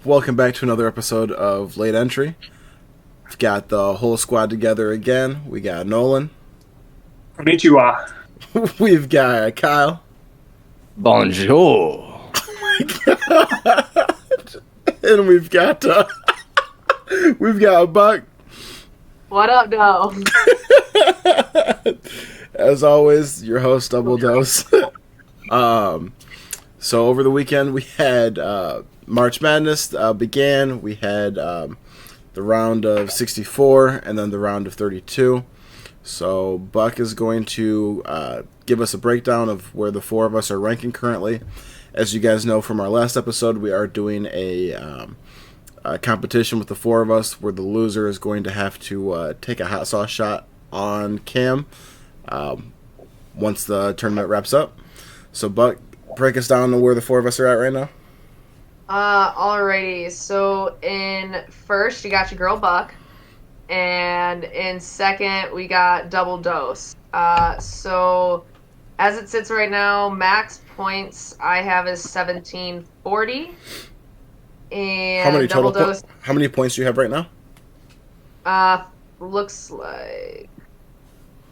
welcome back to another episode of Late Entry. We've got the whole squad together again. We got Nolan. Konnichiwa. We've got Kyle. Bonjour. And we've got Buck. What up, though? As always, your host, Double Dose. So over the weekend, we had March Madness began. We had the round of 64 and then the round of 32. So Buck is going to give us a breakdown of where the four of us are ranking currently. As you guys know from our last episode, we are doing a competition with the four of us where the loser is going to have to take a hot sauce shot on cam once the tournament wraps up. So Buck, break us down to where the four of us are at right now. Alrighty. So in first, you got your girl Buck, and in second, we got Double Dose. So as it sits right now, max points I have is 1740. And How many Double total? Dose, How many points do you have right now? looks like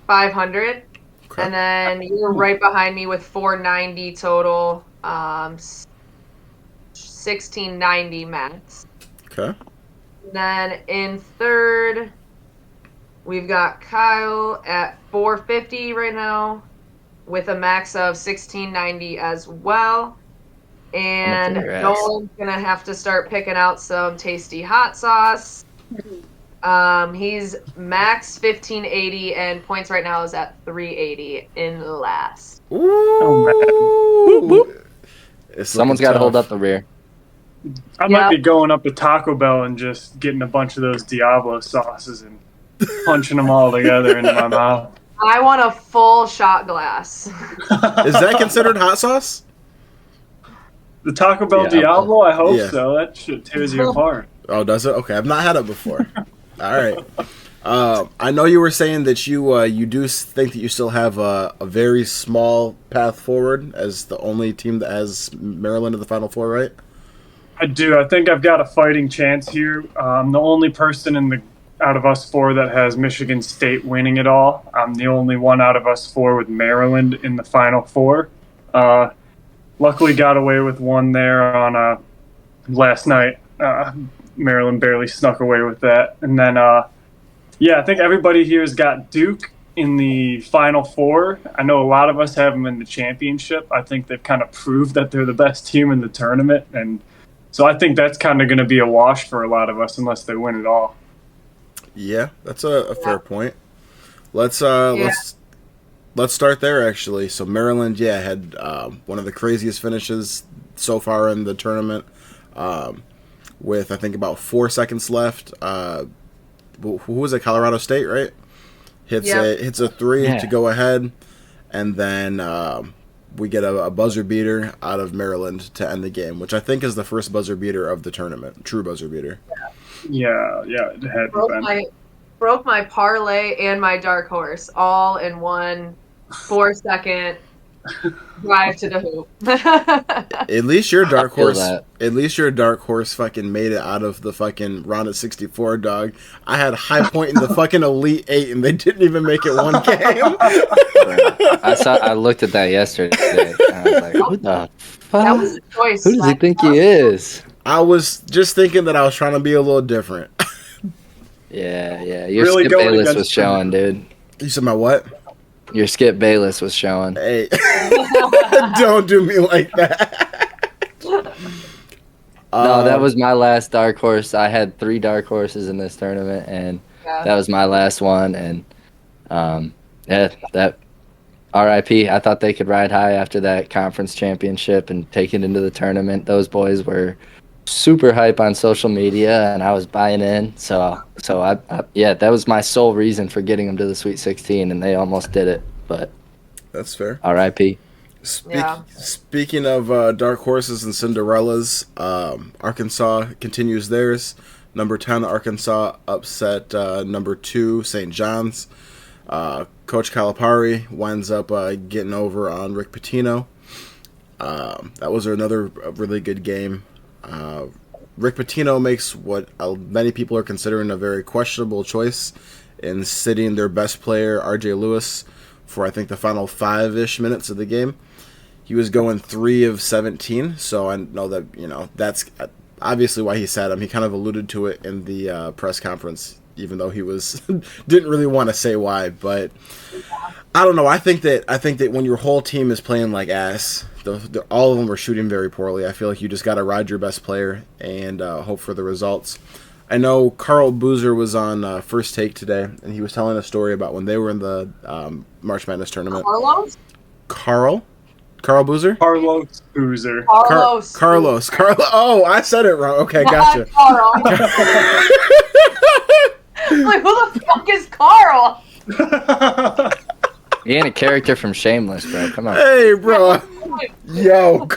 500. Okay. And then you're right behind me with 490 total. 1690 max. Okay. Then in third, we've got Kyle at 450 right now with a max of 1690 as well. And Congrats. Nolan's going to have to start picking out some tasty hot sauce. He's max 1580 and points right now is at 380 in last. Ooh. Whoop, whoop. It's Someone's looking got to hold tough. up the rear. I might be going up to Taco Bell and just getting a bunch of those Diablo sauces and punching them all together into my mouth. I want a full shot glass. Is that considered hot sauce? The Taco Bell Yeah. Diablo? I hope Yeah. so. That shit tears you apart. Oh, does it? Okay, I've not had it before. All right. I know you were saying that you do think that you still have a very small path forward as the only team that has Maryland in the Final Four, right? I do. I think I've got a fighting chance here. I'm the only person out of us four that has Michigan State winning it all. I'm the only one out of us four with Maryland in the Final Four. Luckily got away with one there on last night. Maryland barely snuck away with that. And then, I think everybody here has got Duke in the Final Four. I know a lot of us have them in the championship. I think they've kind of proved that they're the best team in the tournament. And so I think that's kind of going to be a wash for a lot of us unless they win it all. Yeah, that's a fair point. Let's start there actually. So Maryland, had one of the craziest finishes so far in the tournament. With I think about 4 seconds left. Who was it? Colorado State, right? Hits a three to go ahead, and then we get a buzzer beater out of Maryland to end the game, which I think is the first buzzer beater of the tournament, true buzzer beater. Yeah, it had been. Broke my parlay and my dark horse all in one 4-second drive to the hoop. At least your dark feel horse. that. At least your dark horse fucking made it out of the fucking round of 64, dog. I had High Point in the fucking Elite Eight, and they didn't even make it one game. I looked at that yesterday. And I was like, who the fuck? That was a choice. Who does he think he is? I was just thinking that I was trying to be a little different. Yeah. Your Really Skip going Bayless against was showing, dude. You said my what? Your Skip Bayless was showing. Hey, don't do me like that. No, that was my last dark horse. I had 3 dark horses in this tournament, and that was my last one. And that RIP. I thought they could ride high after that conference championship and take it into the tournament. Those boys were super hype on social media, and I was buying in. So that was my sole reason for getting them to the Sweet 16, and they almost did it. But that's fair. RIP. Speaking of dark horses and Cinderellas, Arkansas continues theirs. Number 10, Arkansas upset number 2, St. John's. Coach Calipari winds up getting over on Rick Pitino. That was another really good game. Rick Pitino makes what many people are considering a very questionable choice in sitting their best player, R.J. Lewis, for I think the final 5-ish minutes of the game. He was going 3 of 17, so I know that, that's obviously why he sat him. He kind of alluded to it in the press conference, even though he was didn't really want to say why. But I don't know. I think that when your whole team is playing like ass, all of them are shooting very poorly. I feel like you just got to ride your best player and hope for the results. I know Carl Boozer was on First Take today, and he was telling a story about when they were in the March Madness tournament. Carl Boozer? Carlos Boozer. Carlos. Oh, I said it wrong. Okay, gotcha. Carl. Like, who the fuck is Carl? He ain't a character from Shameless, bro. Come on. Hey, bro. Yo.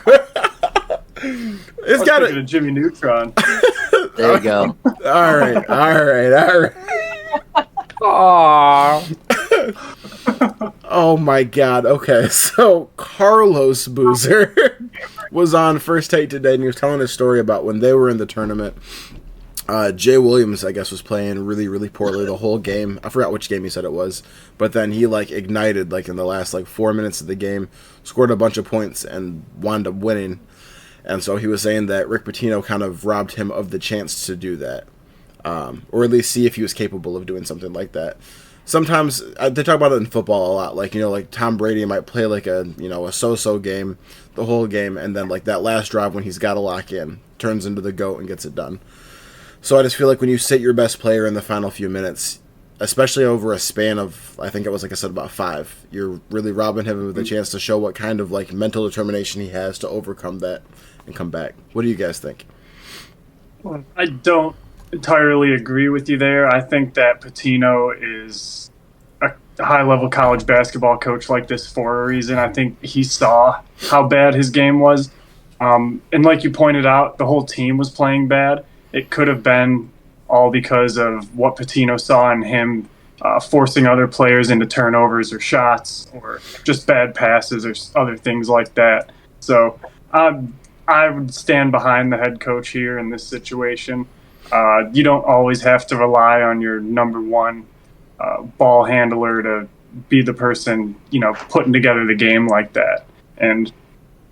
It's got a Jimmy Neutron. There you go. All right. Aww. Oh my God. Okay, so Carlos Boozer was on First Take today, and he was telling a story about when they were in the tournament. Jay Williams, I guess, was playing really, really poorly the whole game. I forgot which game he said it was, but then he ignited in the last 4 minutes of the game, scored a bunch of points, and wound up winning. And so he was saying that Rick Pitino kind of robbed him of the chance to do that, or at least see if he was capable of doing something like that. Sometimes they talk about it in football a lot, like Tom Brady might play a so-so game the whole game, and then that last drive when he's got to lock in turns into the GOAT and gets it done. So I just feel like when you sit your best player in the final few minutes, especially over a span of, I think it was, like I said, about 5, you're really robbing him of the chance to show what kind of mental determination he has to overcome that and come back. What do you guys think? I don't entirely agree with you there. I think that Pitino is a high-level college basketball coach like this for a reason. I think he saw how bad his game was. And like you pointed out, the whole team was playing bad. It could have been all because of what Pitino saw in him forcing other players into turnovers or shots or just bad passes or other things like that. So I would stand behind the head coach here in this situation. You don't always have to rely on your number one ball handler to be the person, putting together the game like that. And,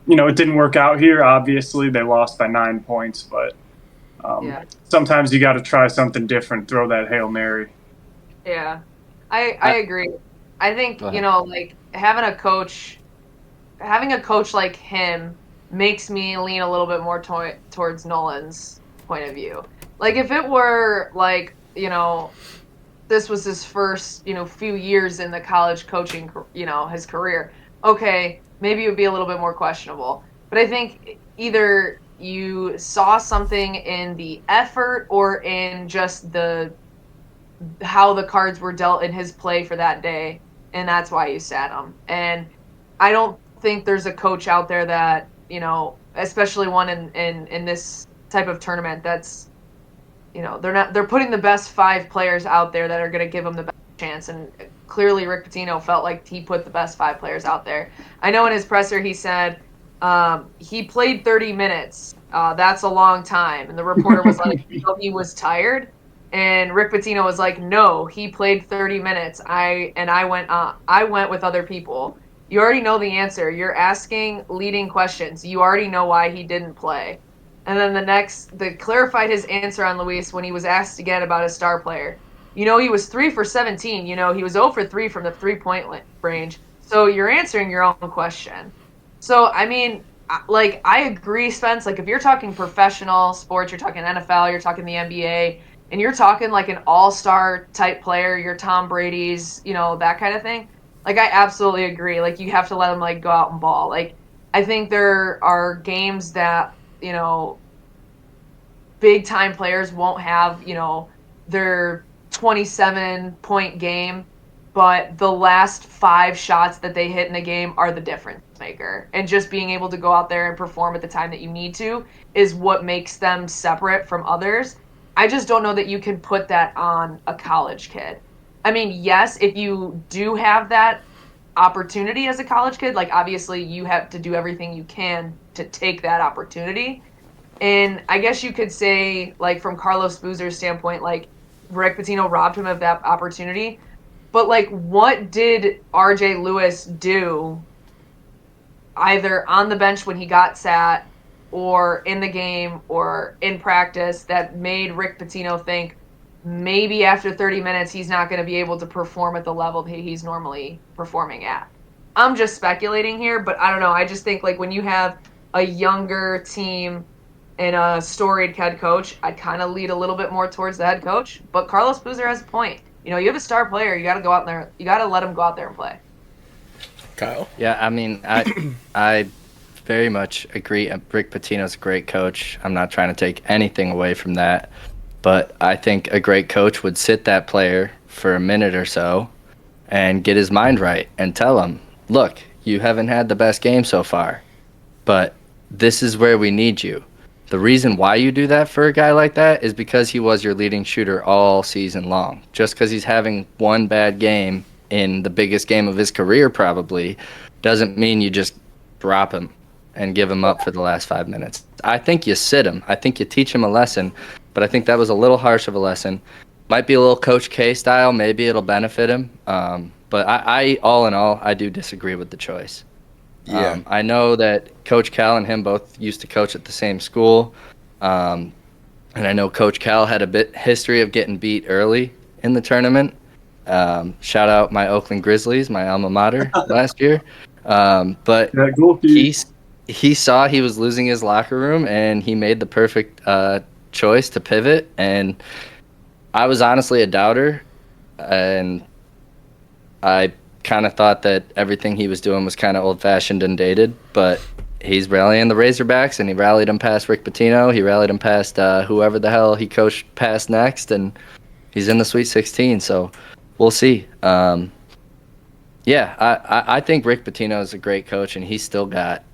it didn't work out here. Obviously, they lost by 9 points, but sometimes you got to try something different, throw that Hail Mary. Yeah, I agree. I think, having a coach like him makes me lean a little bit more towards Nolan's point of view. If it were this was his first, few years in the college coaching, his career, okay, maybe it would be a little bit more questionable. But I think either you saw something in the effort or in just how the cards were dealt in his play for that day, and that's why you sat him. And I don't think there's a coach out there that, especially one in this type of tournament, that's, they're putting the best 5 players out there that are going to give them the best chance. And clearly Rick Pitino felt like he put the best 5 players out there. I know in his presser he said he played 30 minutes. That's a long time. And the reporter was like, he was tired. And Rick Pitino was like, no, he played 30 minutes. I went with other people. You already know the answer. You're asking leading questions. You already know why he didn't play. And then they clarified his answer on Luis when he was asked again about his star player. He was 3 for 17. He was 0 for 3 from the 3-point range. So you're answering your own question. So, I mean, I agree, Spence. If you're talking professional sports, you're talking NFL, you're talking the NBA, and you're talking an all-star type player, you're Tom Brady's, that kind of thing. I absolutely agree. You have to let them, go out and ball. I think there are games that, big-time players won't have, their 27-point game, but the last 5 shots that they hit in a game are the difference maker. And just being able to go out there and perform at the time that you need to is what makes them separate from others. I just don't know that you can put that on a college kid. I mean, yes, if you do have that opportunity as a college kid, obviously you have to do everything you can to take that opportunity. And I guess you could say, like, from Carlos Boozer's standpoint, like, Rick Pitino robbed him of that opportunity. But, like, what did R.J. Lewis do either on the bench when he got sat or in the game or in practice that made Rick Pitino think maybe after 30 minutes he's not going to be able to perform at the level that he's normally performing at? I'm just speculating here, but I don't know. I just think, like, when you have a younger team and a storied head coach, I'd kind of lead a little bit more towards the head coach. But Carlos Boozer has a point. You have a star player. You got to go out there. You got to let him go out there and play. Kyle? Yeah, I mean, I very much agree. Rick Pitino's a great coach. I'm not trying to take anything away from that. But I think a great coach would sit that player for a minute or so and get his mind right and tell him, look, you haven't had the best game so far, but this is where we need you. The reason why you do that for a guy like that is because he was your leading shooter all season long. Just because he's having one bad game in the biggest game of his career probably doesn't mean you just drop him and give him up for the last 5 minutes. I think you sit him. I think you teach him a lesson, but I think that was a little harsh of a lesson. Might be a little Coach K style. Maybe it'll benefit him. But I all in all, I do disagree with the choice. Yeah. I know that Coach Cal and him both used to coach at the same school. And I know Coach Cal had a bit history of getting beat early in the tournament. Shout out my Oakland Grizzlies, my alma mater last year. But he saw he was losing his locker room, and he made the perfect choice to pivot. And I was honestly a doubter, and I kind of thought that everything he was doing was kind of old-fashioned and dated, but he's rallying the Razorbacks, and he rallied them past Rick Pitino. He rallied them past whoever the hell he coached past next, and he's in the Sweet 16, so we'll see. I think Rick Pitino is a great coach, and he's still got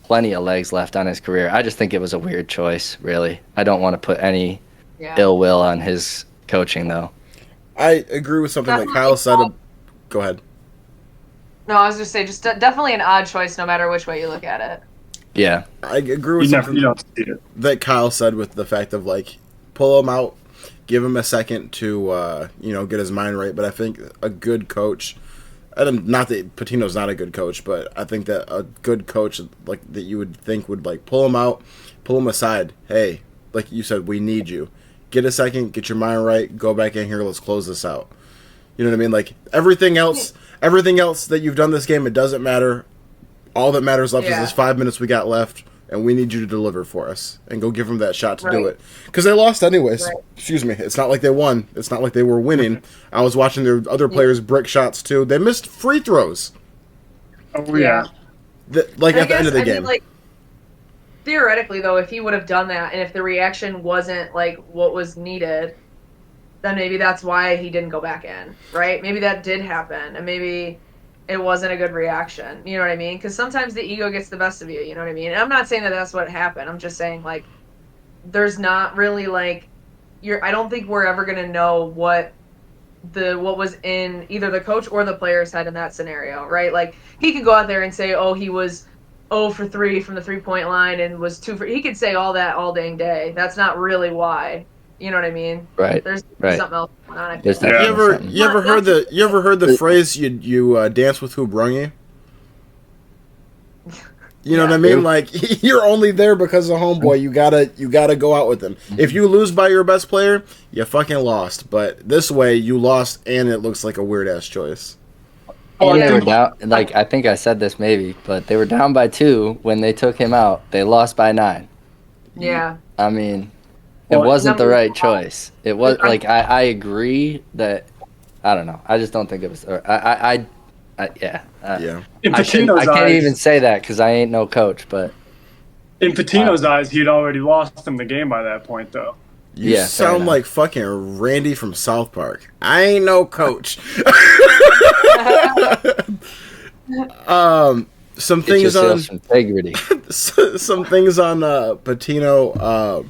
plenty of legs left on his career. I just think it was a weird choice, really. I don't want to put any ill will on his coaching, though. I agree with something that Kyle said. Go ahead. No, I was just saying, definitely an odd choice no matter which way you look at it. Yeah. I agree with something that Kyle said with the fact of, like, pull him out, give him a second to, get his mind right. But I think a good coach, not that Patino's not a good coach, but I think that a good coach, like, that you would think would, like, pull him out, pull him aside. Hey, like you said, we need you. Get a second, get your mind right, go back in here, let's close this out. You know what I mean? Like, everything else that you've done this game, it doesn't matter. All that matters left is this 5 minutes we got left, and we need you to deliver for us and go give them that shot to do it. Because they lost anyways. Right. Excuse me. It's not like they won. It's not like they were winning. I was watching their other players brick shots, too. They missed free throws. Oh, yeah. At the end of the game. Like, theoretically, though, if he would have done that, and if the reaction wasn't, like, what was needed, then maybe that's why he didn't go back in, right? Maybe that did happen, and maybe it wasn't a good reaction. You know what I mean? Because sometimes the ego gets the best of you. You know what I mean? And I'm not saying that that's what happened. I'm just saying, like, there's not really, like, I don't think we're ever gonna know what was in either the coach or the player's head in that scenario, right? Like, he could go out there and say, oh, he was 0 for 3 from the 3-point line and was 2 for. He could say all that all dang day. That's not really why. You know what I mean? Right. There's something else going on. You ever heard the phrase you dance with who brung you? You know what I mean? Like, you're only there because of homeboy. You gotta go out with him. If you lose by your best player, you fucking lost. But this way, you lost, and it looks like a weird ass choice. And they were down. Like, I think I said this maybe, but they were down by 2 when they took him out. They lost by 9. Yeah. I mean, it wasn't the right choice. It was like I agree that I don't know. I just don't think it was. Yeah. I can't even say that because I ain't no coach. But in Patino's eyes, he'd already lost him the game by that point, though. You sound like fucking Randy from South Park. I ain't no coach. Some things on integrity. Some things on Patino.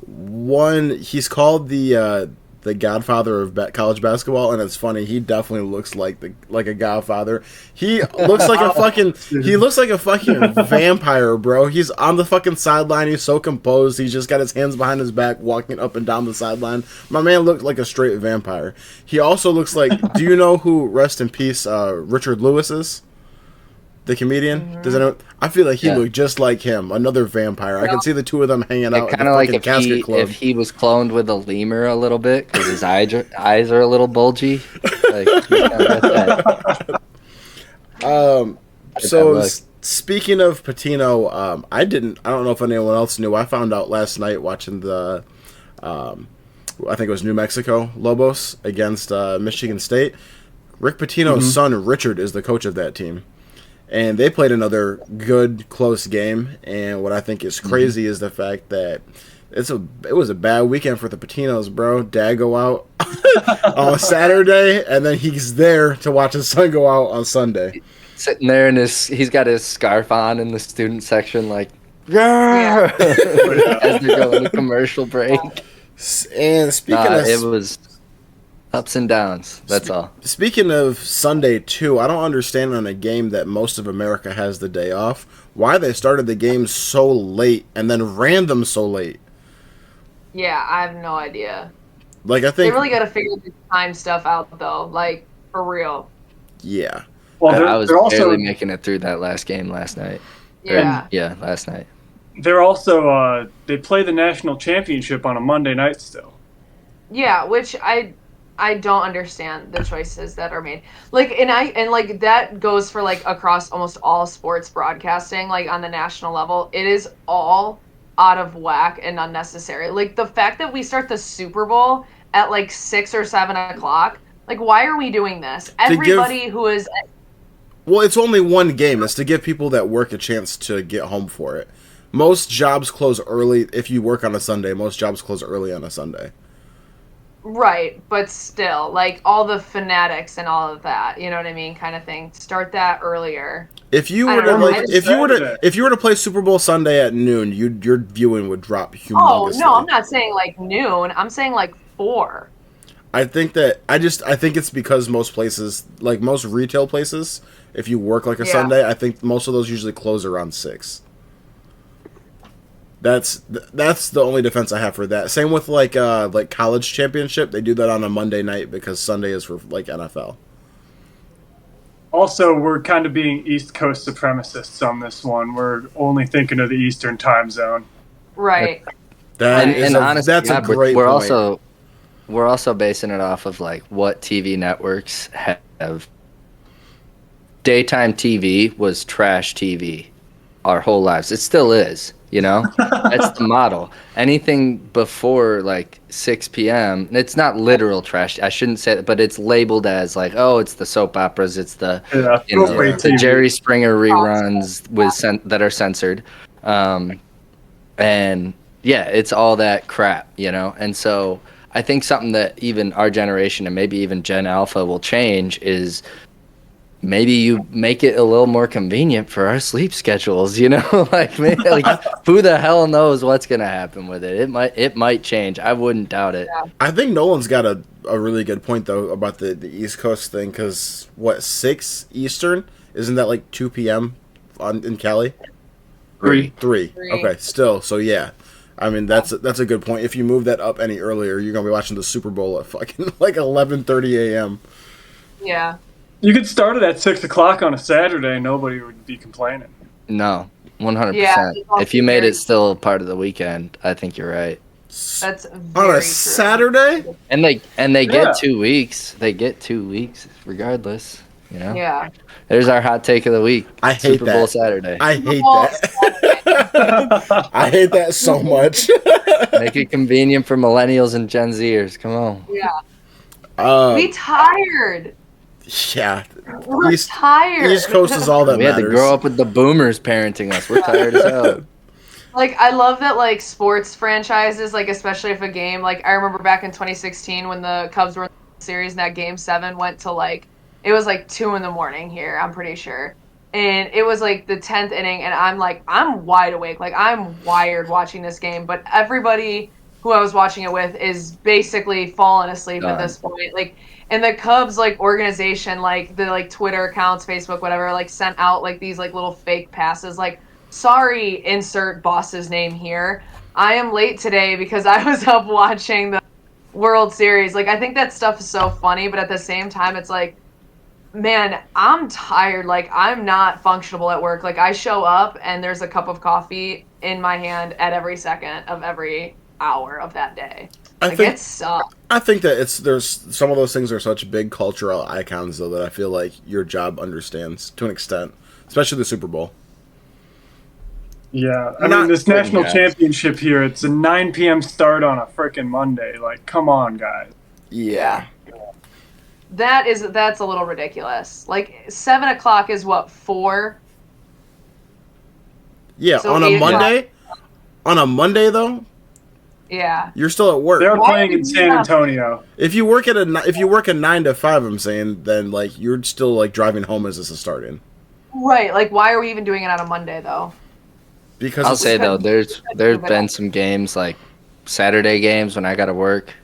One, he's called the the godfather of college basketball, and it's funny. He definitely looks like a godfather. He looks like a fucking vampire, bro. He's on the fucking sideline. He's so composed. He's just got his hands behind his back, walking up and down the sideline. My man looked like a straight vampire. He also looks like. Do you know who? Rest in peace, Richard Lewis is? The comedian? Mm-hmm. Does anyone? I feel like he looked just like him. Another vampire. I can see the two of them hanging out. Kind of like if he was cloned with a lemur a little bit because his eyes are a little bulgy. Like, So speaking of Pitino, I don't know if anyone else knew. I found out last night watching the, I think it was New Mexico Lobos against Michigan State. Rick Pitino's son Richard is the coach of that team. And they played another good, close game. And what I think is crazy is the fact that it was a bad weekend for the Patinos, bro. Dad go out on Saturday, and then he's there to watch his son go out on Sunday. Sitting there, and he's got his scarf on in the student section, like, yeah, as they're going to commercial break. And speaking of... It was... ups and downs. That's all. Speaking of Sunday, too, I don't understand on a game that most of America has the day off, why they started the game so late and then ran them so late. Yeah, I have no idea. Like, I think... They really got to figure the time stuff out, though. Like, for real. Yeah. Well, I was also barely making it through that last game last night. Yeah. Last night. They're also, they play the national championship on a Monday night still. Yeah, which I don't understand the choices that are made. Like, and like that goes for like across almost all sports broadcasting, like on the national level. It is all out of whack and unnecessary. Like the fact that we start the Super Bowl at like 6 or 7 o'clock. Like, why are we doing this? Everybody who is... Well, it's only one game. It's to give people that work a chance to get home for it. Most jobs close early. If you work on a Sunday, most jobs close early on a Sunday. Right, but still, like all the fanatics and all of that, you know what I mean, kind of thing. Start that earlier. If you were to play Super Bowl Sunday at noon, your viewing would drop humongously. Oh no, I'm not saying like noon. I'm saying like 4. I think it's because most places, like most retail places, if you work like a Sunday, I think most of those usually close around 6. That's the only defense I have for that. Same with like college championship, they do that on a Monday night because Sunday is for like NFL. Also, we're kind of being East Coast supremacists on this one. We're only thinking of the Eastern time zone. Right. Honestly, that's a great point. We're also basing it off of like what TV networks have. Daytime TV was trash TV our whole lives. It still is. You know, that's the model. Anything before like 6 p.m., it's not literal trash. I shouldn't say that, but it's labeled as like, oh, it's the soap operas, it's the the Jerry Springer reruns that are censored, and yeah, it's all that crap, you know. And so I think something that even our generation and maybe even Gen Alpha will change is. Maybe you make it a little more convenient for our sleep schedules, you know? like, maybe, like who the hell knows what's going to happen with it? It might change. I wouldn't doubt it. Yeah. I think Nolan's got a really good point, though, about the East Coast thing, because, 6 Eastern? Isn't that like 2 p.m. in Cali? 3. 3. Okay, still. So, yeah. I mean, that's a good point. If you move that up any earlier, you're going to be watching the Super Bowl at fucking like 11:30 a.m. Yeah. You could start it at 6 o'clock on a Saturday. Nobody would be complaining. No, 100%. Yeah, if you made it still part of the weekend, I think you're right. That's on a Saturday. And they get 2 weeks. They get 2 weeks regardless. You know. Yeah. There's our hot take of the week. I hate Super Bowl Saturday. I hate that. I hate that so much. Make it convenient for millennials and Gen Zers. Come on. Yeah. Be tired. Yeah, we're tired. East Coast is all that we matters. We had to grow up with the boomers parenting us. We're tired as hell. Like, I love that, like, sports franchises, like, especially if a game, like, I remember back in 2016 when the Cubs were in the series and that Game 7 went to, like, it was, like, 2 in the morning here, I'm pretty sure. And it was, like, the 10th inning, and I'm, like, I'm wide awake. Like, I'm wired watching this game. But everybody who I was watching it with, is basically fallen asleep at this point. Like, and the Cubs like organization, like the like Twitter accounts, Facebook, whatever, like sent out like these like little fake passes, like, sorry, insert boss's name here. I am late today because I was up watching the World Series. Like, I think that stuff is so funny, but at the same time, it's like, man, I'm tired. Like, I'm not functional at work. Like, I show up and there's a cup of coffee in my hand at every second of every hour of that day. It sucks. I think that there's some of those things are such big cultural icons, though, that I feel like your job understands to an extent, especially the Super Bowl. Yeah, I mean, this national championship here, it's a 9 p.m. start on a frickin' Monday. Like, come on, guys. Yeah. That's a little ridiculous. Like, 7 o'clock is what, 4? Yeah, so on a Monday? On a Monday, though? Yeah. You're still at work. They're playing in San Antonio. If you work a 9 to 5, I'm saying, then, like, you're still, like, driving home as this is starting. Right. Like, why are we even doing it on a Monday, though? Because I'll say, though, there's been some games, like Saturday games when I got to work.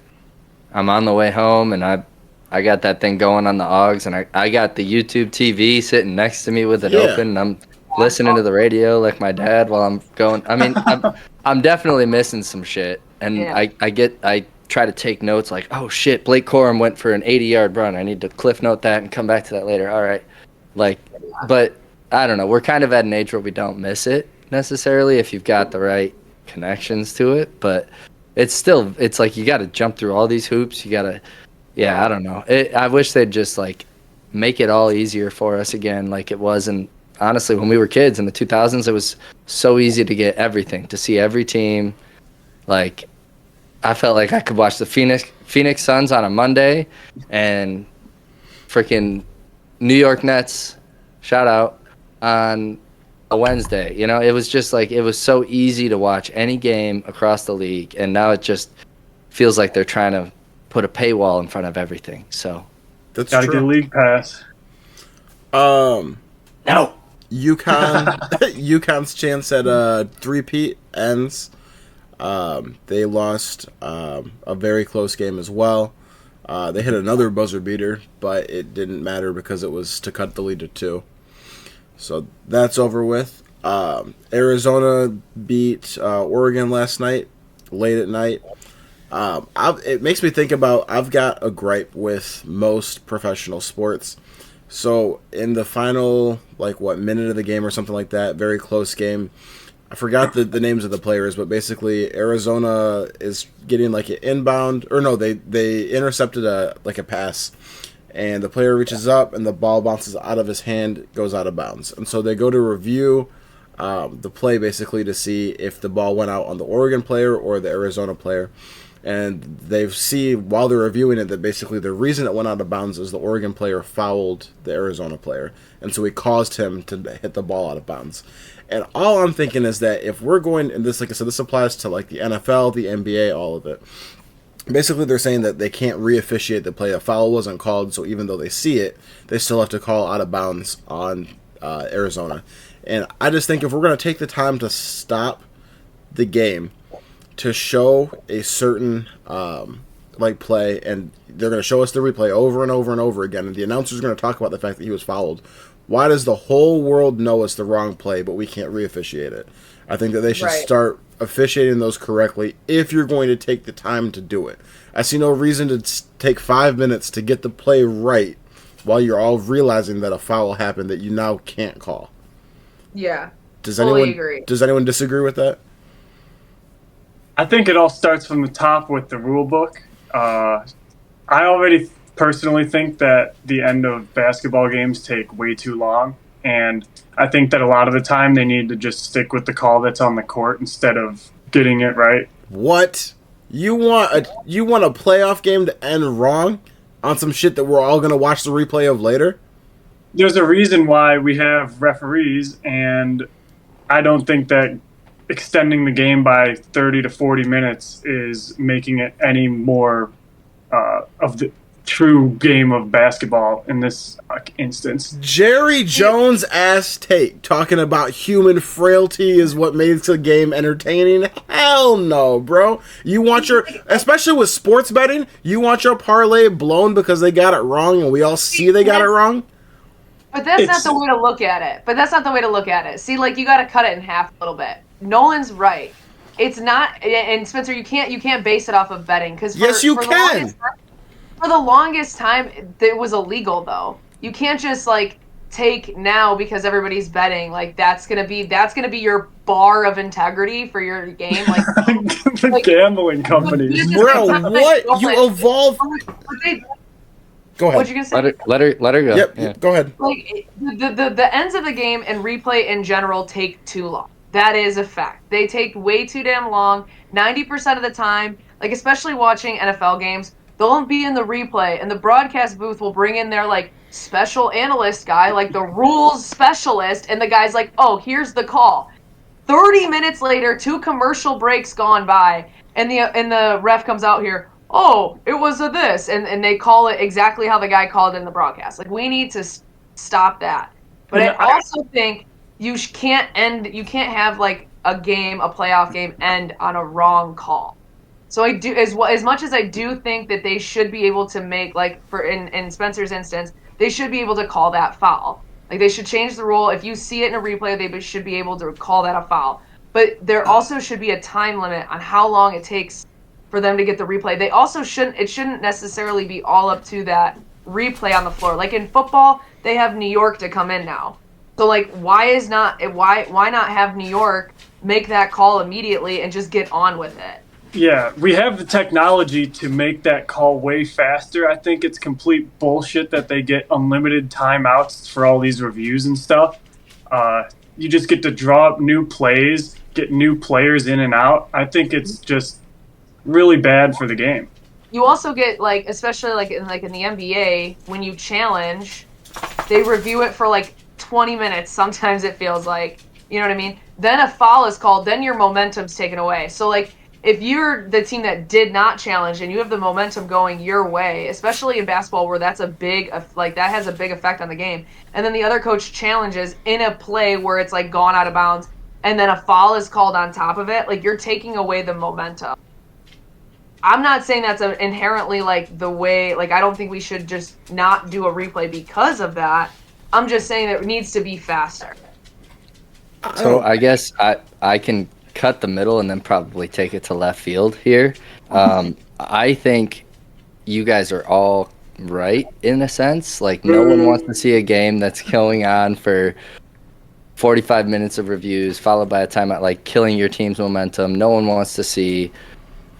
I'm on the way home, and I got that thing going on the AUX, and I got the YouTube TV sitting next to me with it open, and I'm listening to the radio like my dad while I'm going. I mean, I'm definitely missing some shit, and I try to take notes like, oh shit, Blake Corum went for an 80-yard run. I need to cliff note that and come back to that later. All right, like, but I don't know. We're kind of at an age where we don't miss it necessarily if you've got the right connections to it, but it's like you got to jump through all these hoops. You got to. Yeah, I don't know. I wish they'd just, like, make it all easier for us again like it was. And honestly, when we were kids in the 2000s, it was so easy to get everything, to see every team. Like, I felt like I could watch the Phoenix Suns on a Monday and freaking New York Nets, shout out, on a Wednesday. You know, it was just like, it was so easy to watch any game across the league. And now it just feels like they're trying to put a paywall in front of everything. So that's gotta true. get league pass. No. UConn's chance at a three-peat ends. They lost a very close game as well. They hit another buzzer beater, but it didn't matter because it was to cut the lead to 2. So that's over with. Arizona beat Oregon last night, late at night. It makes me think about, I've got a gripe with most professional sports. So in the final, like, minute of the game or something like that, very close game, I forgot the names of the players, but basically Arizona is getting like an inbound, or no, they intercepted a pass, and the player reaches up and the ball bounces out of his hand, goes out of bounds. And so they go to review the play basically to see if the ball went out on the Oregon player or the Arizona player. And they see while they're reviewing it that basically the reason it went out of bounds is the Oregon player fouled the Arizona player. And so he caused him to hit the ball out of bounds. And all I'm thinking is that if we're going, and this, like I said, this applies to like the NFL, the NBA, all of it. Basically, they're saying that they can't re-officiate the play. A foul wasn't called, so even though they see it, they still have to call out of bounds on Arizona. And I just think if we're going to take the time to stop the game to show a certain play, and they're going to show us the replay over and over and over again, and the announcer's going to talk about the fact that he was fouled, why does the whole world know it's the wrong play, but we can't re-officiate it? I think that they should start officiating those correctly if you're going to take the time to do it. I see no reason to take 5 minutes to get the play right while you're all realizing that a foul happened that you now can't call. Yeah. Does anyone disagree with that? I think it all starts from the top with the rule book. I already personally think that the end of basketball games take way too long, and I think that a lot of the time they need to just stick with the call that's on the court instead of getting it right. What? You want a playoff game to end wrong on some shit that we're all going to watch the replay of later? There's a reason why we have referees, and I don't think that extending the game by 30 to 40 minutes is making it any more true game of basketball in this instance. Jerry Jones ass take talking about human frailty is what makes a game entertaining. Hell no, bro. You want your, especially with sports betting, you want your parlay blown because they got it wrong and we all see they got it wrong. But that's not the way to look at it. See, like, you got to cut it in half a little bit. Nolan's right. It's not, and Spencer, you can't base it off of betting because yes, you can. For the longest time, it was illegal though. You can't just like take now because everybody's betting. Like that's gonna be your bar of integrity for your game. Like the gambling companies, bro. What you evolve? Go ahead. What you gonna say? Let her go. Yep. Yeah. Go ahead. Like the ends of the game and replay in general take too long. That is a fact. They take way too damn long. 90% of the time, like especially watching NFL games, they'll be in the replay and the broadcast booth will bring in their like special analyst guy, like the rules specialist, and the guy's like, "Oh, here's the call." 30 minutes later, 2 commercial breaks gone by, and the ref comes out here. Oh, it was a this, and they call it exactly how the guy called it in the broadcast. Like we need to stop that. But I also think you can't have like a playoff game end on a wrong call. So I do as much as I do think that they should be able to make, like for in Spencer's instance, they should be able to call that foul. Like they should change the rule. If you see it in a replay, they should be able to call that a foul. But there also should be a time limit on how long it takes for them to get the replay. They also shouldn't necessarily be all up to that replay on the floor. Like in football, they have New York to come in now. So like why not have New York make that call immediately and just get on with it? Yeah, we have the technology to make that call way faster. I think it's complete bullshit that they get unlimited timeouts for all these reviews and stuff. You just get to draw up new plays, get new players in and out. I think it's just really bad for the game. You also get like, especially like in the NBA, when you challenge, they review it for like 20 minutes. Sometimes it feels like, you know what I mean? Then a foul is called, then your momentum's taken away. So like, if you're the team that did not challenge and you have the momentum going your way, especially in basketball where that's that has a big effect on the game, and then the other coach challenges in a play where it's like gone out of bounds and then a foul is called on top of it, like you're taking away the momentum. I'm not saying that's inherently like the way, like I don't think we should just not do a replay because of that. I'm just saying that it needs to be faster. So I guess I can cut the middle and then probably take it to left field here. I think you guys are all right in a sense. Like no one wants to see a game that's going on for 45 minutes of reviews followed by a timeout, like killing your team's momentum. No one wants to see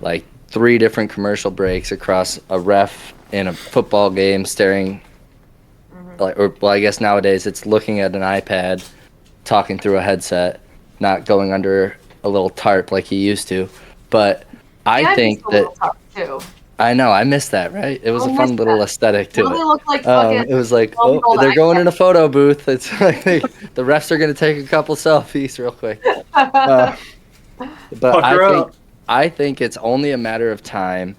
like 3 different commercial breaks across a ref in a football game staring like, or well, I guess nowadays it's looking at an iPad, talking through a headset, not going under a little tarp like he used to. But I think that I know I missed that, right? It was a fun little aesthetic to it. It was like, oh, they're going in a photo booth. It's like the refs are going to take a couple selfies real quick. But I think it's only a matter of time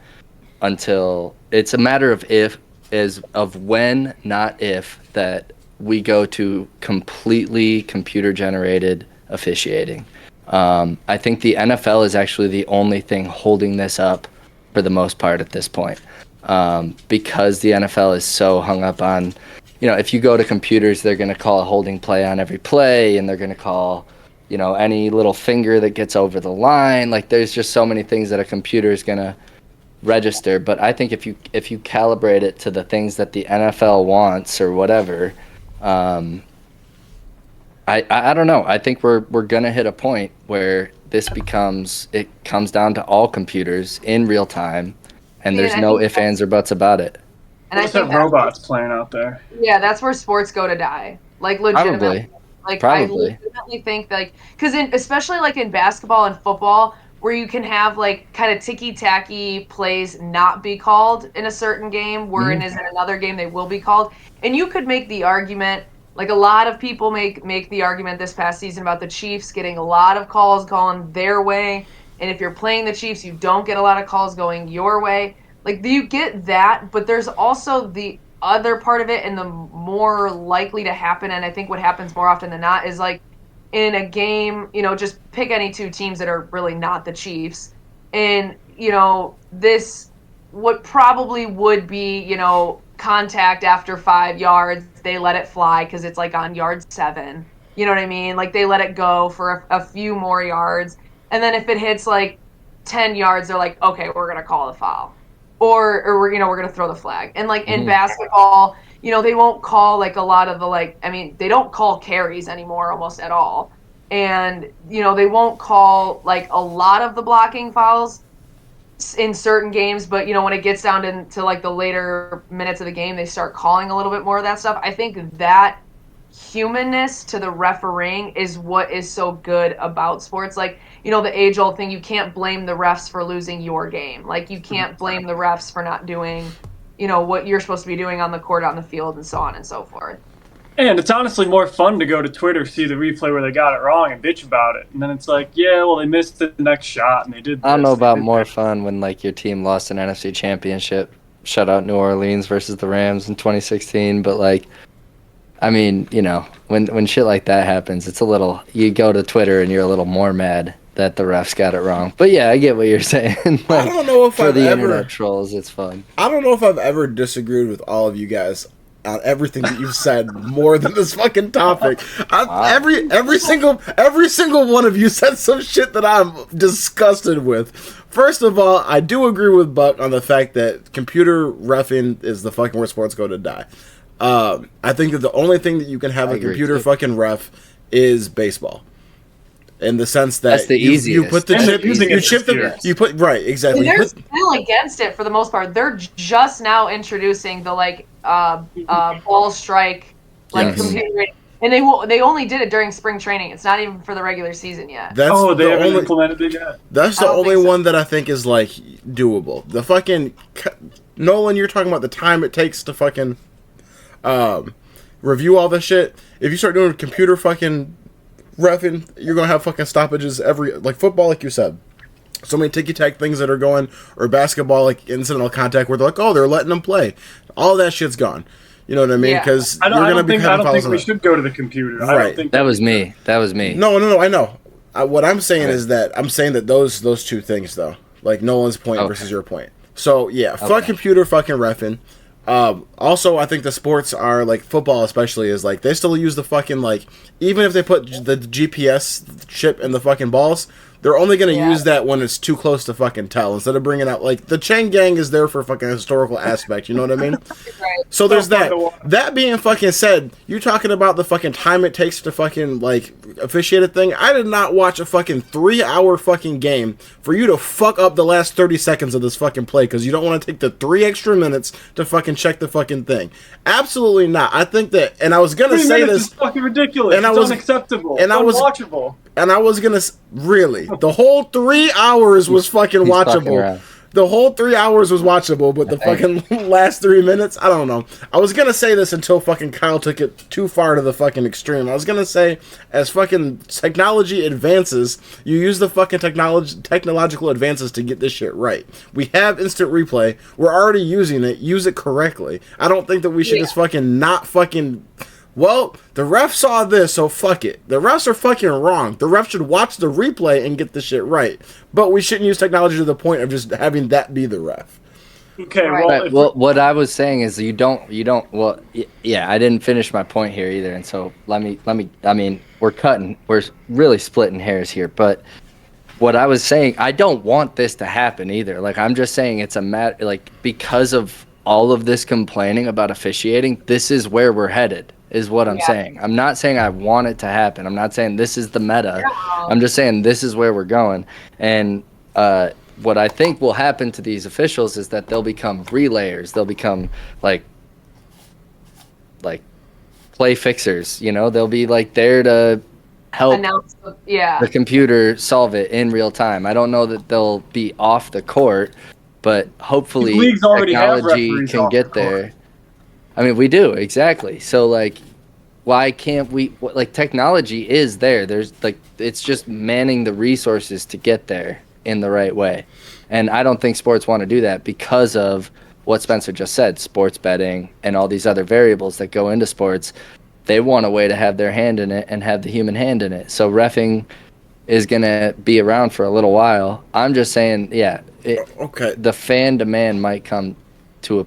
until it's a matter of when, not if, that we go to completely computer generated officiating. I think the NFL is actually the only thing holding this up for the most part at this point, because the NFL is so hung up on, if you go to computers, they're going to call a holding play on every play, and they're going to call, any little finger that gets over the line. Like there's just so many things that a computer is going to register. But I think if you calibrate it to the things that the NFL wants or whatever, I don't know. I think we're gonna hit a point where it comes down to all computers in real time, and there's no ifs, ands, or buts about it. And I think robots playing out there. Yeah, that's where sports go to die. Like legitimately. Probably. I legitimately think because especially like in basketball and football, where you can have like kind of ticky-tacky plays not be called in a certain game, wherein is in another game they will be called, and you could make the argument. Like a lot of people make the argument this past season about the Chiefs getting a lot of calls going their way. And if you're playing the Chiefs, you don't get a lot of calls going your way. Like, you get that, but there's also the other part of it, and the more likely to happen, and I think what happens more often than not is, like, in a game, just pick any two teams that are really not the Chiefs, and, this, what probably would be, contact after 5 yards, they let it fly because it's, like, on yard 7. You know what I mean? Like, they let it go for a few more yards, and then if it hits, like, 10 yards, they're like, okay, we're going to call the foul. Or we're going to throw the flag. And, like, in basketball, they won't call, like, a lot of the, they don't call carries anymore almost at all. And, they won't call, like, a lot of the blocking fouls in certain games. But, when it gets down to like, the later minutes of the game, they start calling a little bit more of that stuff. I think that humanness to the refereeing is what is so good about sports. Like, the age-old thing, you can't blame the refs for losing your game. Like, you can't blame the refs for not doing, what you're supposed to be doing on the court, on the field, and so on and so forth. And it's honestly more fun to go to Twitter, see the replay where they got it wrong, and bitch about it. And then it's like, yeah, well, they missed the next shot, and they did this. I don't know about more fun when, like, your team lost an NFC championship, shut out New Orleans versus the Rams in 2016, but, like, when shit like that happens, it's a little, you go to Twitter and you're a little more mad that the refs got it wrong. But yeah, I get what you're saying. Like, I don't know if for the internet trolls, it's fun. I don't know if I've ever disagreed with all of you guys on everything that you've said more than this fucking topic. Every single one of you said some shit that I'm disgusted with. First of all, I do agree with Buck on the fact that computer reffing is the fucking where sports go to die. I think that the only thing that you can have a computer fucking ref is baseball. In the sense that that's the easiest. You put the chip, you chip the, you put right exactly. They're still against it for the most part. They're just now introducing the ball strike computer, and they only did it during spring training. It's not even for the regular season yet. They haven't implemented it yet. That's the only one that I think is like doable. The fucking Nolan, you're talking about the time it takes to fucking review all this shit. If you start doing computer fucking reffing, you're gonna have fucking stoppages like football, like you said. So many ticky-tack things that are going, or basketball, like incidental contact, where they're like, oh, they're letting them play. All that shit's gone. You know what I mean? Because I don't think we should go to the computer. Right. I don't think that was me. No. I know. What I'm saying is that those two things though, like Nolan's point versus your point. So yeah, fuck computer fucking reffing. Also, I think the sports are, like, football especially, is, like, they still use the fucking, like, even if they put the GPS chip in the fucking balls, they're only going to use that when it's too close to fucking tell, instead of bringing out, like, the Chang Gang is there for fucking historical aspect, you know what I mean? Right. So there's that. That being fucking said, you talking about the fucking time it takes to fucking, like, officiate a thing. I did not watch a fucking 3-hour fucking game for you to fuck up the last 30 seconds of this fucking play because you don't want to take the 3 extra minutes to fucking check the fucking thing. Absolutely not. I think that, and I was gonna say this, is fucking ridiculous. And it's unacceptable. And it's unwatchable. And I was gonna really, the whole 3 hours was fucking watchable. The whole 3 hours was watchable, but the fucking last 3 minutes, I don't know. I was gonna say this until fucking Kyle took it too far to the fucking extreme. I was gonna say, as fucking technology advances, you use the fucking technological advances to get this shit right. We have instant replay. We're already using it. Use it correctly. I don't think that we should just fucking not fucking... Well, the ref saw this, so fuck it. The refs are fucking wrong. The ref should watch the replay and get the shit right. But we shouldn't use technology to the point of just having that be the ref. Okay, well, what I was saying is I didn't finish my point here either, and so let me, we're really splitting hairs here, but what I was saying, I don't want this to happen either. Like, I'm just saying it's a matter, like, because of all of this complaining about officiating, this is where we're headed. Is what I'm saying. I'm not saying I want it to happen. I'm not saying this is the meta. I'm just saying this is where we're going. And what I think will happen to these officials is that they'll become relayers. They'll become like play fixers. You know, they'll be like there to help the computer solve it in real time. I don't know that they'll be off the court, but hopefully technology can get there. I mean, we do, exactly. So, like, why can't we, like, technology is there. There's, like, it's just manning the resources to get there in the right way. And I don't think sports want to do that because of what Spencer just said, sports betting and all these other variables that go into sports. They want a way to have their hand in it and have the human hand in it. So reffing is going to be around for a little while. I'm just saying, the fan demand might come to a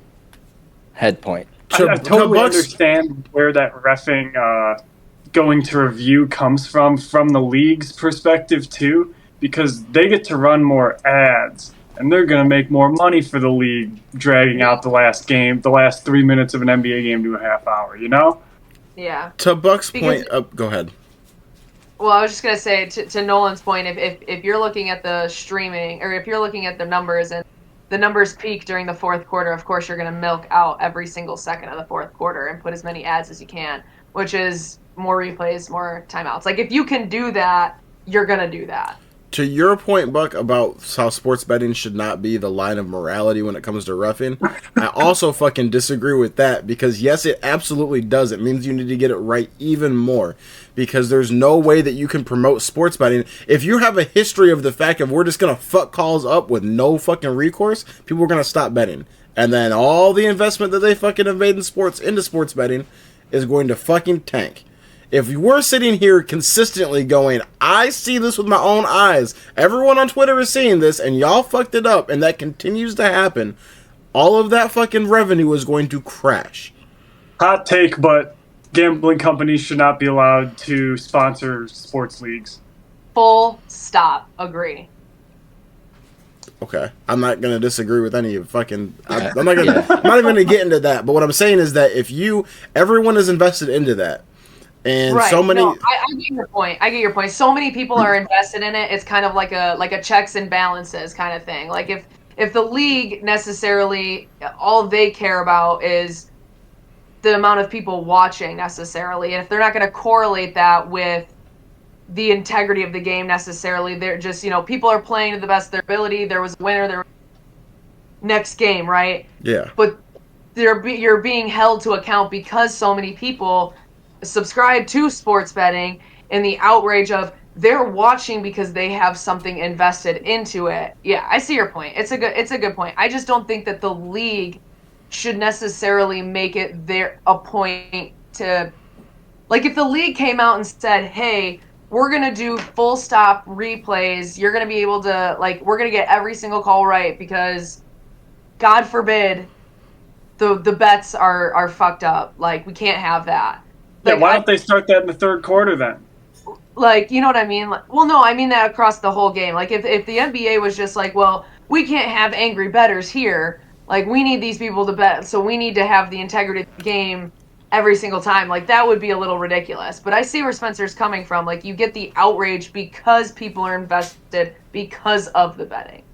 head point. I totally understand where that reffing going to review comes from the league's perspective too, because they get to run more ads and they're going to make more money for the league dragging out the last 3 minutes of an NBA game to a half hour, you know? Yeah. To Buck's point, go ahead. Well, I was just going to say, to Nolan's point, if you're looking at the streaming, or if you're looking at the numbers, and the numbers peak during the fourth quarter, of course you're going to milk out every single second of the fourth quarter and put as many ads as you can, which is more replays, more timeouts. Like, if you can do that, you're going to do that. To your point, Buck, about how sports betting should not be the line of morality when it comes to reffing, I also fucking disagree with that, because yes, it absolutely does. It means you need to get it right even more, because there's no way that you can promote sports betting. If you have a history of the fact of we're just going to fuck calls up with no fucking recourse, people are going to stop betting. And then all the investment that they fucking have made in sports into sports betting is going to fucking tank. If we're sitting here consistently going, I see this with my own eyes, everyone on Twitter is seeing this, and y'all fucked it up, and that continues to happen, all of that fucking revenue is going to crash. Hot take, but gambling companies should not be allowed to sponsor sports leagues. Full stop. Agree. Okay, I'm not going to disagree with any fucking... I'm not even going to get into that, but what I'm saying is that if everyone is invested into that, and right. so many... No, I get your point. So many people are invested in it. It's kind of like a checks and balances kind of thing. Like if the league necessarily, all they care about is the amount of people watching necessarily, and if they're not going to correlate that with the integrity of the game necessarily, they're just, people are playing to the best of their ability. There was a winner. Next game, right? Yeah. But you're being held to account because so many people subscribe to sports betting, and the outrage of they're watching because they have something invested into it. Yeah, I see your point. It's a good point. I just don't think that the league should necessarily make it a point to, like, if the league came out and said, hey, we're going to do full stop replays, you're going to be able to, like, we're going to get every single call right because God forbid the bets are fucked up. Like, we can't have that. Yeah, why don't they start that in the third quarter then? Like, you know what I mean? Like, well, no, I mean that across the whole game. Like, if the NBA was just like, well, we can't have angry bettors here. Like, we need these people to bet, so we need to have the integrity of the game every single time. Like, that would be a little ridiculous. But I see where Spencer's coming from. Like, you get the outrage because people are invested because of the betting.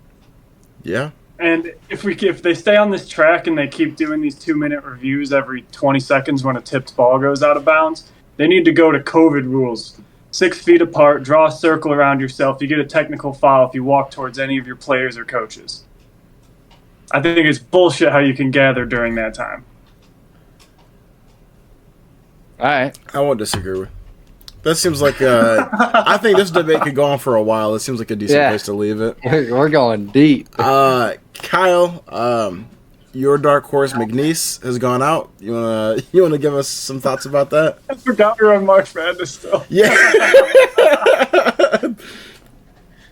Yeah. And if they stay on this track and they keep doing these 2-minute reviews every 20 seconds when a tipped ball goes out of bounds, they need to go to COVID rules. 6 feet apart, draw a circle around yourself. You get a technical foul if you walk towards any of your players or coaches. I think it's bullshit how you can gather during that time. All right. I won't disagree with. That seems like I think this debate could go on for a while. It seems like a decent place to leave it. We're going deep. Kyle, your dark horse McNeese has gone out. You wanna give us some thoughts about that? I forgot we were on March Madness still. Yeah.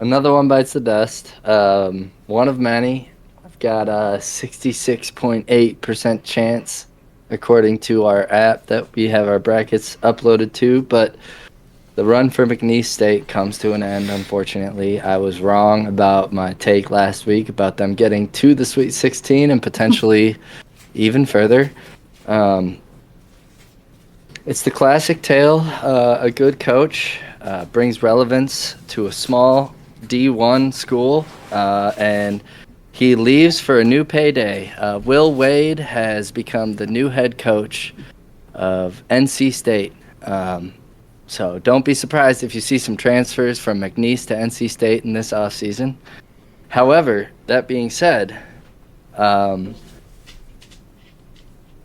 Another one bites the dust. One of many. I've got a 66.8% chance, according to our app that we have our brackets uploaded to, but the run for McNeese State comes to an end, unfortunately. I was wrong about my take last week about them getting to the Sweet 16 and potentially even further. It's the classic tale. A good coach brings relevance to a small D1 school, and he leaves for a new payday. Will Wade has become the new head coach of NC State. So don't be surprised if you see some transfers from McNeese to NC State in this offseason. However, that being said,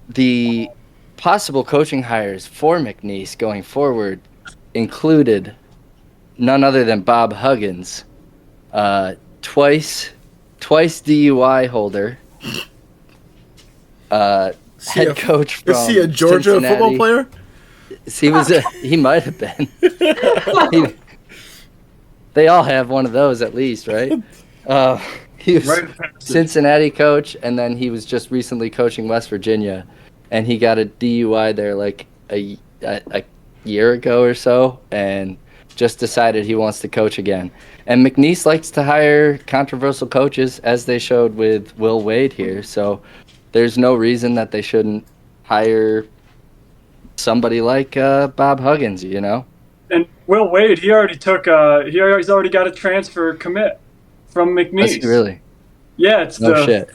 the possible coaching hires for McNeese going forward included none other than Bob Huggins, twice twice DUI holder. Head coach from Is he a Georgia Cincinnati. football player? He might have been. They all have one of those at least, right? He was Cincinnati coach, and then he was just recently coaching West Virginia, and he got a DUI there like a year ago or so, and just decided he wants to coach again. And McNeese likes to hire controversial coaches, as they showed with Will Wade here. So there's no reason that they shouldn't hire somebody like Bob Huggins, you know? And Will Wade, he's already got a transfer commit from McNeese. Really? Yeah, it's the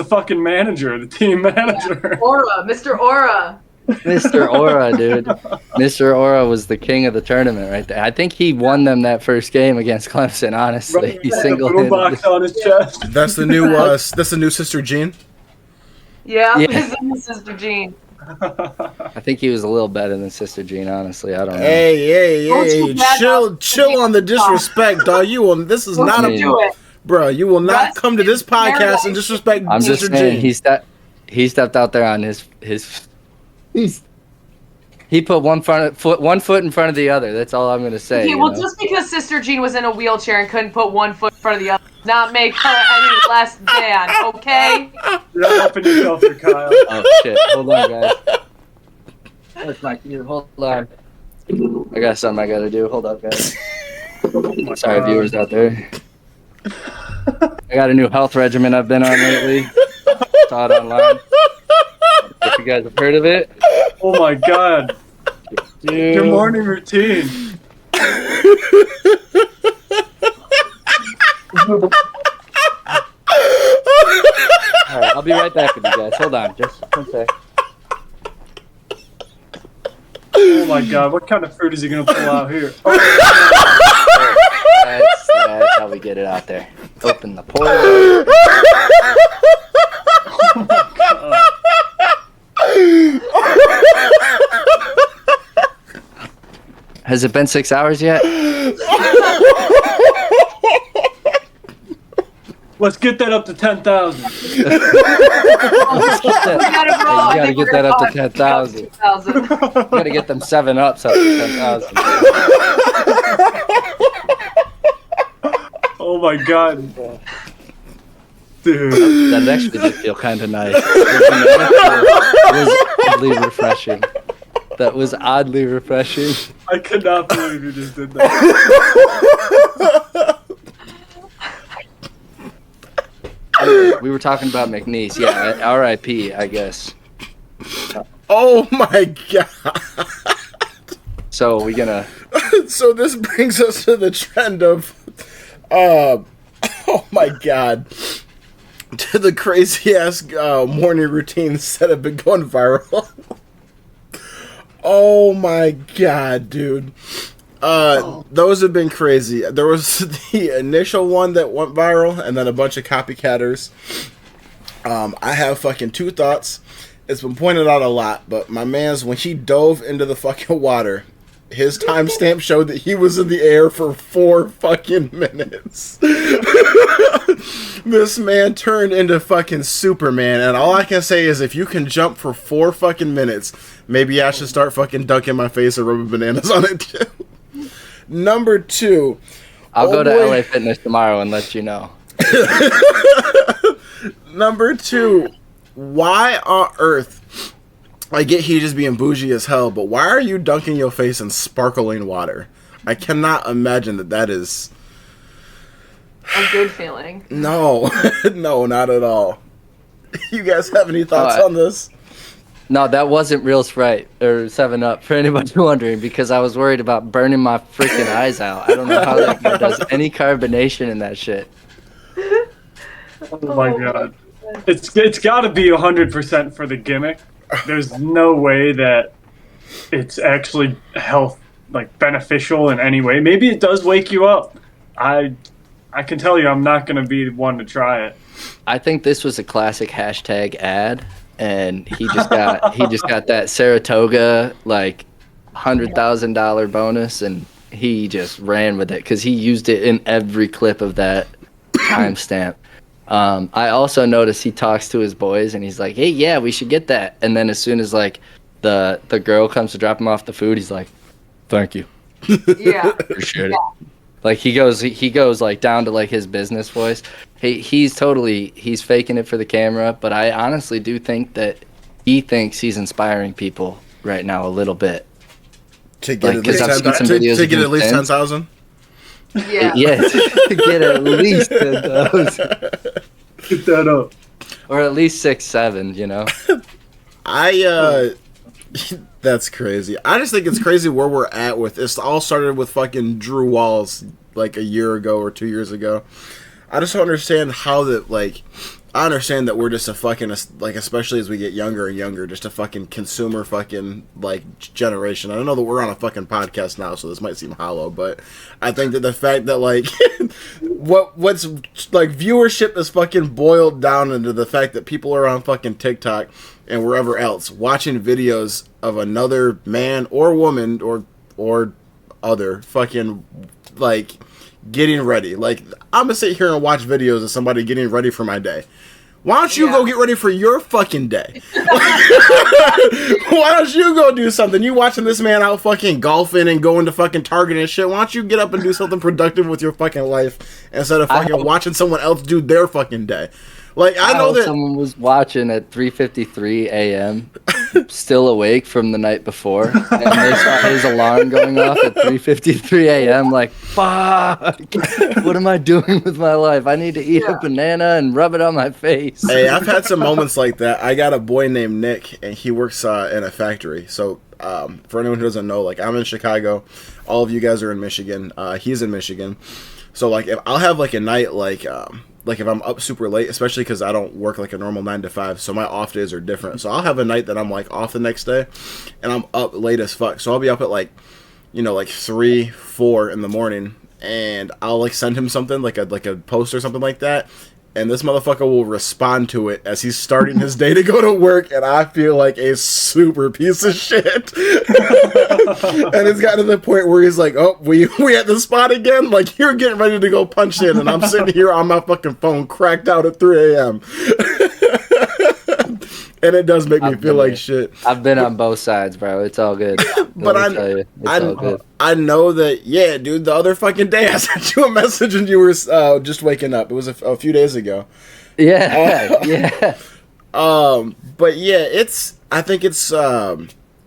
fucking manager, the team manager. Aura, Mr. Aura. Mr. Aura, dude. Mr. Aura was the king of the tournament right there. I think he won them that first game against Clemson, honestly. He single-handedly. Box on his chest. That's the new Sister Jean? Yeah, his name is Sister Jean. I think he was a little better than Sister Jean, honestly. I don't know. Hey, chill on the disrespect, dog. This is not a... Bro, you will not come to this podcast and disrespect I'm Sister just saying, Jean. he stepped out there on his he put one foot in front of the other. That's all I'm going to say. Just because Sister Jean was in a wheelchair and couldn't put one foot in front of the other, not make her any less than, okay? You're not helping yourself here, Kyle. Oh, shit. Hold on, guys. That's my cue. Hold on. I got something I got to do. Hold up, guys. Sorry, viewers out there. I got a new health regimen I've been on lately. Saw it online. If you guys have heard of it. Oh my god. Dude. Your morning routine. Alright, I'll be right back with you guys. Hold on, just one sec. Oh my god, what kind of fruit is he gonna pull out here? That's how we get it out there. Open the portal. Oh my god. Has it been 6 hours yet? Let's get that up to 10,000. You gotta get that up to 10,000. You gotta get them 7-Ups up to 10,000. Oh my god. Dude. That actually did feel kind of nice. It was oddly refreshing. That was oddly refreshing. I could not believe you just did that. Anyway, we were talking about McNeese. Yeah, R.I.P., I guess. Oh my god. So we gonna... So this brings us to the trend of... oh my god. To the crazy-ass morning routines that have been going viral. Oh my god, dude. Those have been crazy. There was the initial one that went viral, and then a bunch of copycatters. I have fucking two thoughts. It's been pointed out a lot, but my man's, when he dove into the fucking water, his timestamp showed that he was in the air for 4 fucking minutes. This man turned into fucking Superman, and all I can say is if you can jump for 4 fucking minutes, maybe I should start fucking dunking my face and rubbing bananas on it too. Number 2. I'll go to LA Fitness tomorrow and let you know. Number 2. Why on earth... I get he just being bougie as hell, but why are you dunking your face in sparkling water? I cannot imagine that is... A good feeling. No. No, not at all. You guys have any thoughts on this? No, that wasn't Real Sprite or 7-Up, for anybody wondering, because I was worried about burning my freaking eyes out. I don't know how that guy does any carbonation in that shit. Oh my god. It's got to be 100% for the gimmick. There's no way that it's actually beneficial in any way. Maybe it does wake you up. I can tell you I'm not going to be one to try it. I think this was a classic hashtag ad, and he just got that Saratoga $100,000 bonus, and he just ran with it because he used it in every clip of that timestamp. I also noticed he talks to his boys and he's like, "Hey, yeah, we should get that." And then as soon as like the girl comes to drop him off the food, he's like, "Thank you, Yeah. appreciate it." Like he goes like down to like his business voice. He's faking it for the camera, but I honestly do think that he thinks he's inspiring people right now a little bit. To get Like, at least 'cause I've seen some videos to of get him at least since. 10,000. Yeah. Yeah, to get at least 10,000. Get that up. Or at least 6, 7, you know? That's crazy. I just think it's crazy where we're at with this. All started with fucking Drew Walls like a year ago or 2 years ago. I just don't understand how that, like, I understand that we're just a fucking, like, especially as we get younger and younger, just a fucking consumer fucking, like, generation. I don't know that we're on a fucking podcast now, so this might seem hollow, but I think that the fact that, like, what's, like, viewership is fucking boiled down into the fact that people are on fucking TikTok and wherever else watching videos of another man or woman or other fucking, like, getting ready. Like, I'm gonna sit here and watch videos of somebody getting ready for my day. Why don't you go get ready for your fucking day? Why don't you go do something? You watching this man out fucking golfing and going to fucking Target and shit. Why don't you get up and do something productive with your fucking life instead of fucking watching someone else do their fucking day? Like, I know that someone was watching at 3:53 a.m. still awake from the night before, and they saw his alarm going off at 3:53 a.m. Like, fuck, what am I doing with my life? I need to eat a banana and rub it on my face. Hey, I've had some moments like that. I got a boy named Nick, and he works in a factory. So, for anyone who doesn't know, like, I'm in Chicago. All of you guys are in Michigan. He's in Michigan. So, like, if I'll have, like, a night, like if I'm up super late, especially because I don't work, like, a normal 9 to 5, so my off days are different. So I'll have a night that I'm, like, off the next day, and I'm up late as fuck. So I'll be up at, like, you know, like, 3, 4 in the morning, and I'll, like, send him something, like a post or something like that, and this motherfucker will respond to it as he's starting his day to go to work, and I feel like a super piece of shit. And it's gotten to the point where he's like, "Oh, we at the spot again? Like, you're getting ready to go punch in, and I'm sitting here on my fucking phone cracked out at 3 a.m. And it does make me feel like shit. I've been on both sides, bro. It's all good. But all good. I know that, yeah, dude, the other fucking day I sent you a message and you were just waking up. It was a few days ago. Yeah, yeah. But yeah, I think it's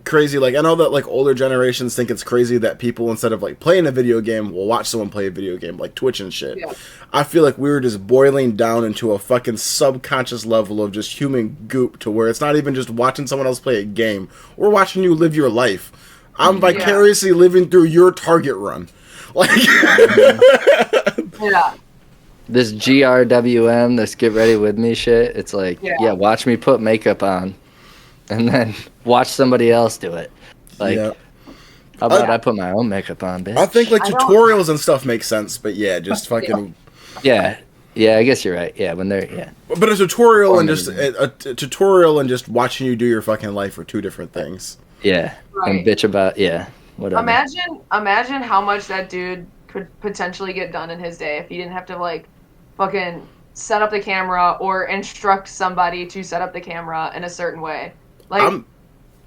crazy. Like, I know that, like, older generations think it's crazy that people, instead of, like, playing a video game, will watch someone play a video game, like Twitch and shit. Yeah. I feel like we were just boiling down into a fucking subconscious level of just human goop, to where it's not even just watching someone else play a game. We're watching you live your life. I'm vicariously living through your Target run. Like, Yeah. This GRWM, this get ready with me shit, it's like, watch me put makeup on and then watch somebody else do it. Like, how about I put my own makeup on, bitch? I think, like, tutorials and stuff make sense, but yeah, just fucking... Yeah, I guess you're right. Yeah, when they're, But a tutorial and just a tutorial and just watching you do your fucking life are two different things. Yeah, right. And bitch about, whatever. Imagine how much that dude could potentially get done in his day if he didn't have to, like, fucking set up the camera or instruct somebody to set up the camera in a certain way. Like,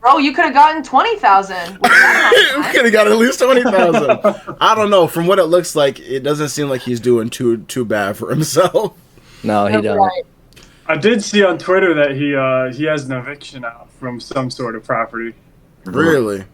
bro, you could have gotten 20,000. You could have got at least 20,000. I don't know. From what it looks like, it doesn't seem like he's doing too bad for himself. No, he don't. Right. I did see on Twitter that he has an eviction out from some sort of property. Really?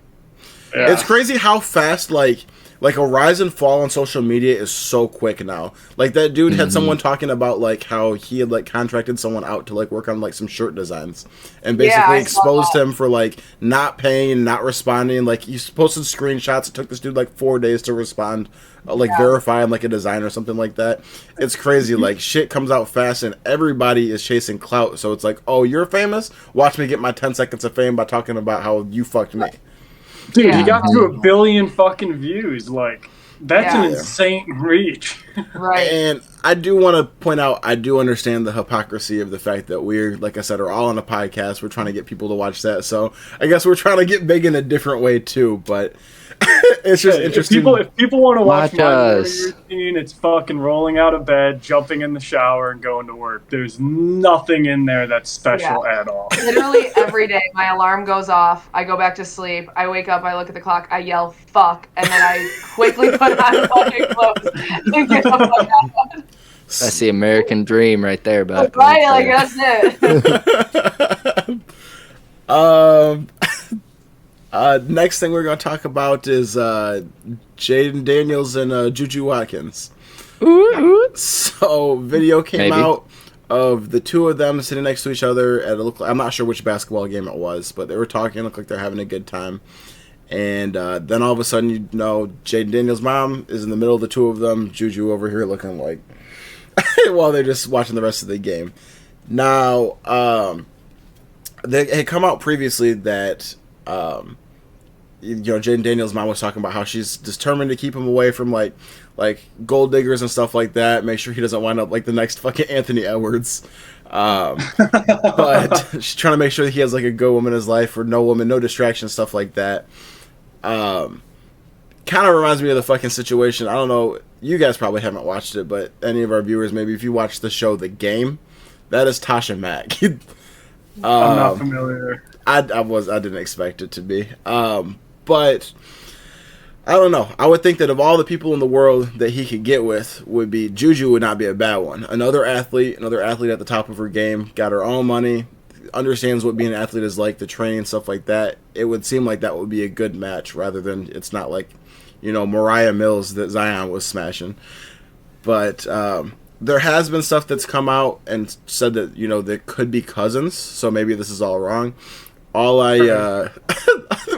Yeah. It's crazy how fast, like a rise and fall on social media is so quick now. Like, that dude had someone talking about, like, how he had, like, contracted someone out to, like, work on, like, some shirt designs, and basically exposed him for, like, not paying, not responding. Like, he posted screenshots. It took this dude, like, 4 days to respond, verifying, like, a design or something like that. It's crazy. Like, shit comes out fast, and everybody is chasing clout. So it's like, oh, you're famous? Watch me get my 10 seconds of fame by talking about how you fucked me. Dude, he got to 1 billion fucking views. Like, that's an insane reach. Right. And I do want to point out, I do understand the hypocrisy of the fact that we're, like I said, are all on a podcast. We're trying to get people to watch that. So I guess we're trying to get big in a different way too. But It's just interesting. If people want to watch my Warrior Matchas. routine, it's fucking rolling out of bed, jumping in the shower, and going to work. There's nothing in there that's special at all. Literally every day, my alarm goes off. I go back to sleep. I wake up. I look at the clock. I yell "fuck," and then I quickly put on fucking clothes and get the fuck out. That's the American dream right there, Buck. Right, like that's it. Next thing we're going to talk about is Jayden Daniels and Juju Watkins. So, video came out of the two of them sitting next to each other at I'm not sure which basketball game it was, but they were talking, looked like they're having a good time. And then all of a sudden, Jayden Daniels' mom is in the middle of the two of them, Juju over here looking like, while they're just watching the rest of the game. Now, they had come out previously that, Jayden Daniels' mom was talking about how she's determined to keep him away from like gold diggers and stuff like that. Make sure he doesn't wind up like the next fucking Anthony Edwards. But she's trying to make sure that he has like a good woman in his life, or no woman, no distraction, stuff like that. Kind of reminds me of the fucking situation. I don't know. You guys probably haven't watched it, but any of our viewers, maybe if you watch the show The Game, that is Tasha Mack. I'm not familiar. I didn't expect it to be. But I don't know. I would think that of all the people in the world that he could get with, Juju would not be a bad one. Another athlete at the top of her game, got her own money, understands what being an athlete is like, the training, stuff like that. It would seem like that would be a good match, rather than it's not like, Mariah Mills that Zion was smashing. But there has been stuff that's come out and said that, they could be cousins, so maybe this is all wrong.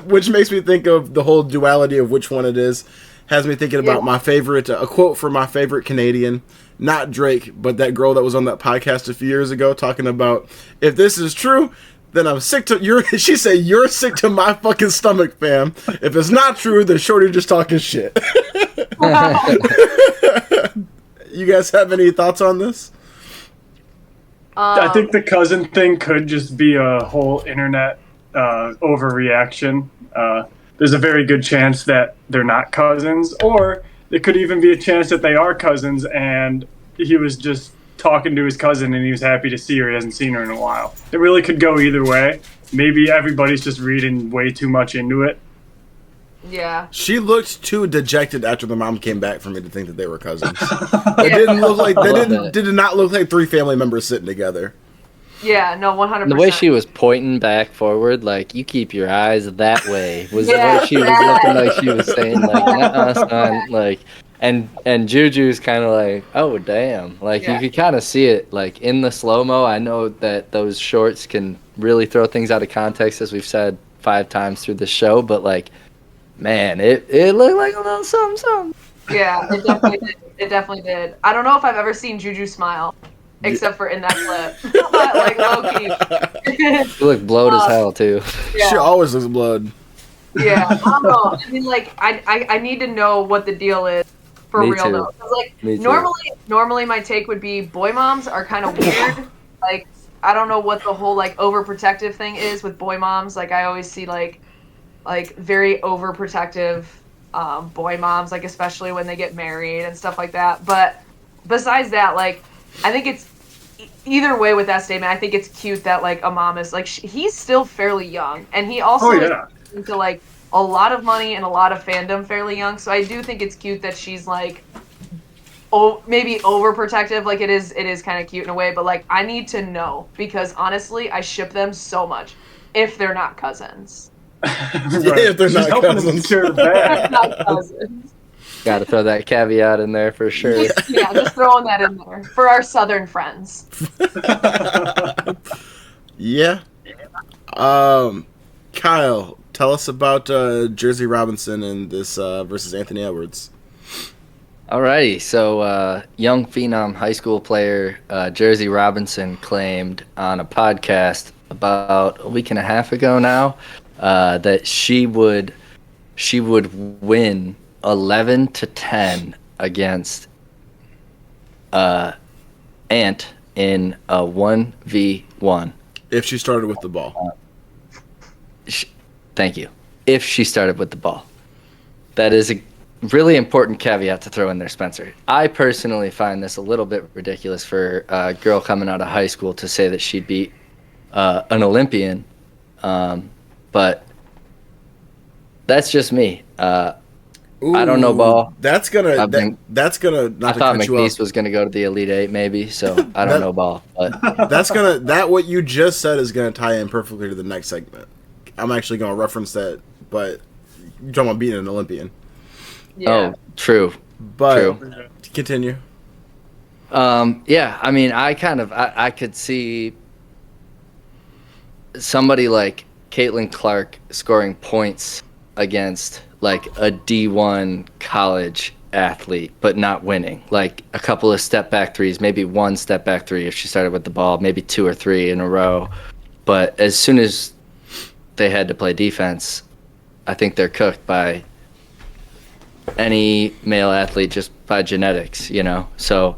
Which makes me think of the whole duality of which one it is. Has me thinking about my favorite, a quote from my favorite Canadian, not Drake, but that girl that was on that podcast a few years ago talking about, if this is true, then I'm sick to, she said, you're sick to my fucking stomach, fam. If it's not true, then Shorty just talking shit. You guys have any thoughts on this? I think the cousin thing could just be a whole internet overreaction. There's a very good chance that they're not cousins, or it could even be a chance that they are cousins and he was just talking to his cousin and he was happy to see her. He hasn't seen her in a while. It really could go either way. Maybe everybody's just reading way too much into it. Yeah. She looked too dejected after the mom came back for me to think that they were cousins. It didn't look like did not look like three family members sitting together. Yeah, no, 100%. The way she was pointing back forward, like, you keep your eyes that way, was the way she was looking, like she was saying, like, nuh-uh, son, like, and Juju's kind of like, oh, damn. Like, you could kind of see it, like, in the slow-mo. I know that those shorts can really throw things out of context, as we've said 5 times through the show, but, like, man, it looked like a little something. Yeah, it definitely did. It definitely did. I don't know if I've ever seen Juju smile. Except for in that clip. Like, low-key. She looked blowed as hell, too. Yeah. She always looks blood. Yeah, I don't know. I mean, like, I need to know what the deal is for Me real, too. though. 'Cause, like, Me too. normally my take would be boy moms are kind of weird. Like, I don't know what the whole, like, overprotective thing is with boy moms. Like, I always see, like very overprotective boy moms, like, especially when they get married and stuff like that. But besides that, like, I think it's either way with that statement. I think it's cute that, like, a mom is like, he's still fairly young, and he also is into, like, a lot of money and a lot of fandom fairly young. So I do think it's cute that she's like, maybe overprotective. Like, it is kind of cute in a way, but, like, I need to know, because honestly, I ship them so much if they're not cousins. If they're not cousins. They're not cousins. Got to throw that caveat in there for sure. Just throwing that in there for our southern friends. Yeah. Kyle, tell us about Jerzy Robinson and this versus Anthony Edwards. Alrighty, so young phenom high school player Jerzy Robinson claimed on a podcast about a week and a half ago now that she would win 11-10 against Ant in a 1v1. If she started with the ball. Thank you. If she started with the ball. that is a really important caveat to throw in there, Spencer. I personally find this a little bit ridiculous for a girl coming out of high school to say that she'd beat an Olympian, but that's just me. I don't know ball. That's gonna not I to thought cut you off. McNeese was gonna go to the Elite Eight, maybe. So I don't know ball, but That what you just said is gonna tie in perfectly to the next segment. I'm actually gonna reference that, but you're talking about beating an Olympian. Yeah. oh, true. But continue. Yeah, I mean, I could see somebody like Caitlin Clark scoring points against like a D1 college athlete, but not winning. Like a couple of step back threes, maybe one step back three if she started with the ball, maybe 2 or 3 in a row. But as soon as they had to play defense, I think they're cooked by any male athlete just by genetics, you know? So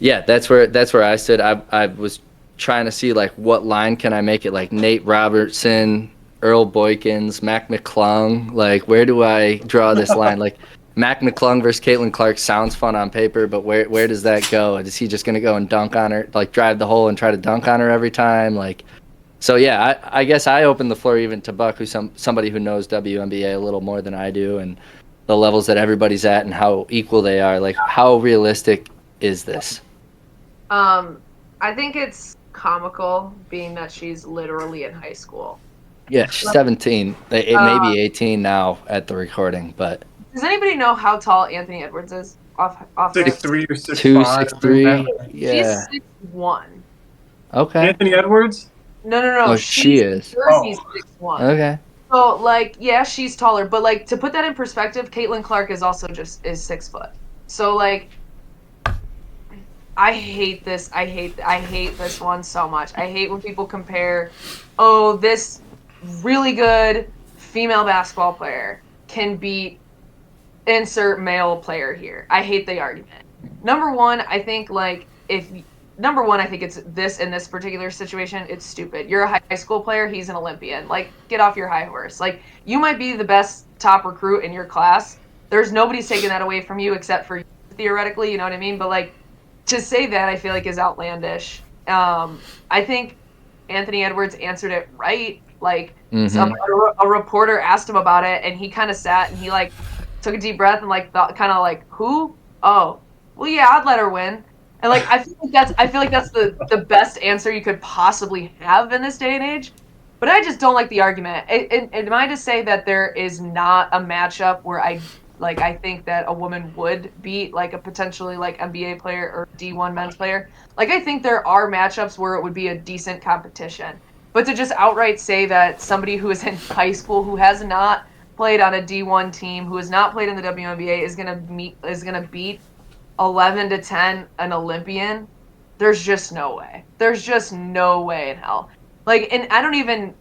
yeah, that's where I stood. I was trying to see like what line can I make it, like Nate Robertson, Earl Boykins, Mac McClung. Like, where do I draw this line? Like, Mac McClung versus Caitlin Clark sounds fun on paper, but where does that go? Is he just going to go and dunk on her, like drive the hole and try to dunk on her every time? Like, so yeah, I guess I open the floor even to Buck, who's somebody who knows WNBA a little more than I do, and the levels that everybody's at and how equal they are. Like, how realistic is this? I think it's comical, being that she's literally in high school. Yeah, she's 17. It may be 18 now at the recording, but Does anybody know how tall Anthony Edwards is? Off there? 6'3" or 6'5". 2'6", yeah. She's 6'1". Okay. Anthony Edwards? No. Oh, she is. Jersey's 6'1". Okay. So, like, yeah, she's taller, but, like, to put that in perspective, Caitlin Clark is also is 6 foot. So, like, I hate this. I hate this one so much. I hate when people compare, oh, this really good female basketball player can beat insert male player here. I hate the argument. Number one, I think it's this in this particular situation, it's stupid. You're a high school player, he's an Olympian. Like, get off your high horse. Like, you might be the best top recruit in your class. There's nobody's taking that away from you except for you, theoretically, you know what I mean? But, like, to say that, I feel like is outlandish. I think Anthony Edwards answered it right. Like, a reporter asked him about it, and he kind of sat and he, like, took a deep breath and, like, thought, kind of like, who? Oh, well, yeah, I'd let her win. And, like, I feel like that's the best answer you could possibly have in this day and age. But I just don't like the argument. Am I to say that there is not a matchup where I think that a woman would beat, like, a potentially, like, NBA player or D1 men's player? Like, I think there are matchups where it would be a decent competition. But to just outright say that somebody who is in high school, who has not played on a D1 team, who has not played in the WNBA, is gonna beat 11-10 an Olympian, there's just no way. There's just no way in hell. Like, and I don't even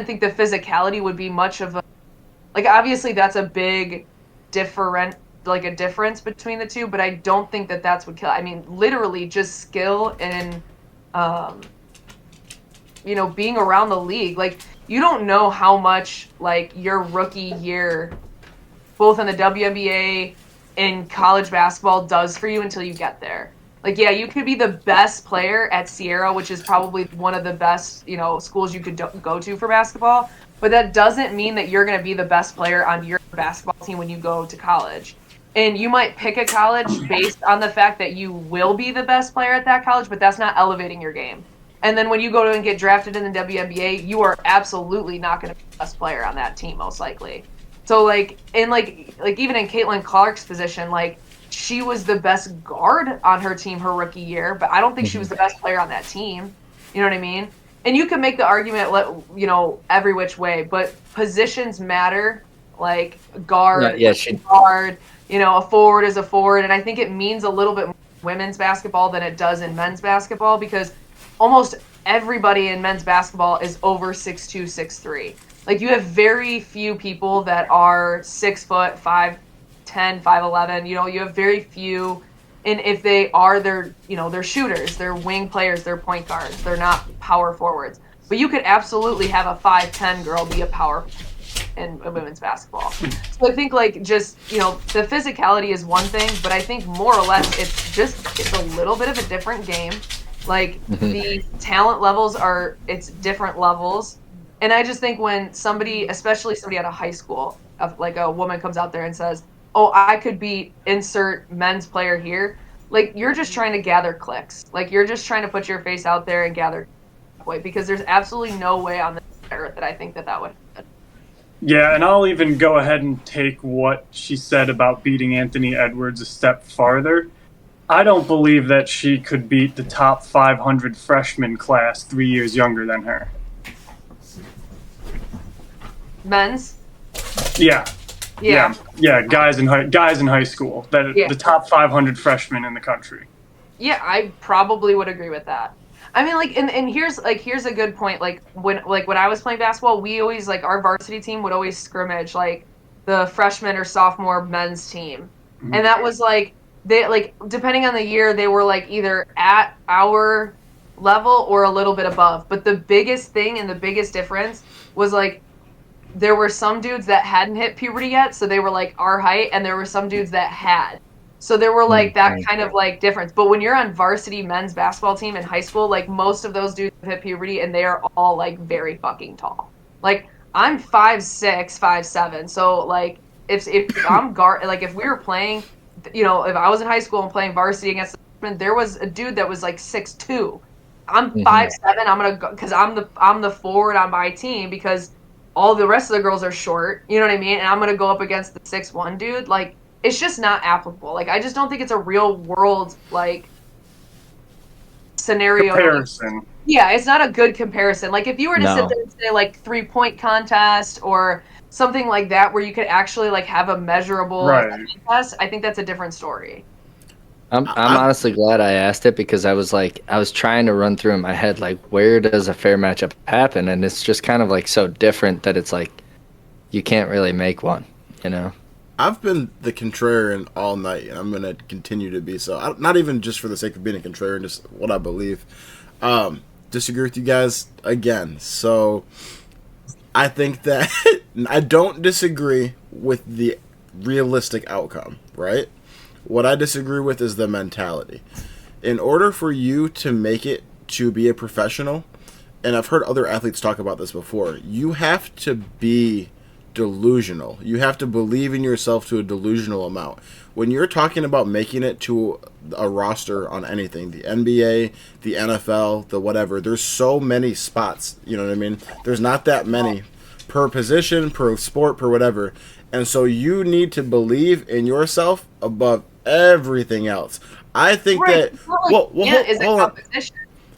think the physicality would be much of a, like, obviously that's a big difference between the two, but I don't think that that's what kill. I mean, literally just skill and being around the league. Like, you don't know how much, like, your rookie year, both in the WNBA and college basketball, does for you until you get there. Like, yeah, you could be the best player at Sierra, which is probably one of the best, schools you could go to for basketball, but that doesn't mean that you're going to be the best player on your basketball team when you go to college. And you might pick a college based on the fact that you will be the best player at that college, but that's not elevating your game. And then when you go and get drafted in the WNBA, you are absolutely not going to be the best player on that team, most likely. So, like, and like even in Caitlin Clark's position, like, she was the best guard on her team her rookie year, but I don't think she was the best player on that team. You know what I mean? And you can make the argument, every which way, but positions matter. Like, guard, guard, a forward is a forward, and I think it means a little bit more in women's basketball than it does in men's basketball, because almost everybody in men's basketball is over 6'2", 6'3". Like, you have very few people that are 6 foot, 5'10", 5'11". You have very few, and if they are, they're shooters, they're wing players, they're point guards, they're not power forwards. But you could absolutely have a 5'10" girl be a power. in women's basketball. So I think like just, you know, the physicality is one thing, but I think more or less it's a little bit of a different game. Like the talent levels it's different levels. And I just think when somebody, especially somebody out of high school, like a woman comes out there and says, oh, I could beat insert men's player here. Like, you're just trying to gather clicks. Like, you're just trying to put your face out there and gather clicks. Because there's absolutely no way on this earth that I think that would happen. Yeah, and I'll even go ahead and take what she said about beating Anthony Edwards a step farther. I don't believe that she could beat the top 500 freshman class 3 years younger than her. Men's? Yeah. Guys in high school. The top 500 freshmen in the country. Yeah, I probably would agree with that. I mean, like, and here's a good point. Like when I was playing basketball, we always, like, our varsity team would always scrimmage like the freshman or sophomore men's team, and that was like they, like, depending on the year, they were like either at our level or a little bit above. But the biggest thing and the biggest difference was like, there were some dudes that hadn't hit puberty yet, so they were like our height, and there were some dudes that had. So there were like that kind of like difference. But when you're on varsity men's basketball team in high school, like most of those dudes hit puberty and they are all like very fucking tall. Like I'm 5'6", 5'7". So like if I'm like if we were playing, you know, if I was in high school and playing varsity against the freshmen, there was a dude that was like 6'2". I'm 5'7". I'm gonna go because I'm the forward on my team because all the rest of the girls are short, you know what I mean? And I'm going to go up against the 6'1" dude. Like, it's just not applicable. Like, I just don't think it's a real world, like, scenario. Comparison. Yeah, it's not a good comparison. Like, if you were to sit there and say, like, 3-point contest or something like that where you could actually, like, have a measurable contest, I think that's a different story. I'm honestly glad I asked it because I was trying to run through in my head, like, where does a fair matchup happen? And it's just kind of like so different that it's like you can't really make one, you know? I've been the contrarian all night, and I'm going to continue to be so. Not even just for the sake of being a contrarian, just what I believe. Disagree with you guys again. So I think that I don't disagree with the realistic outcome, right? What I disagree with is the mentality. In order for you to make it to be a professional, and I've heard other athletes talk about this before, you have to be delusional. You have to believe in yourself to a delusional amount. When you're talking about making it to a roster on anything, the NBA, the NFL, the whatever, there's so many spots, you know what I mean? There's not that many per position, per sport, per whatever. And so you need to believe in yourself above everything else. I think that is a competition.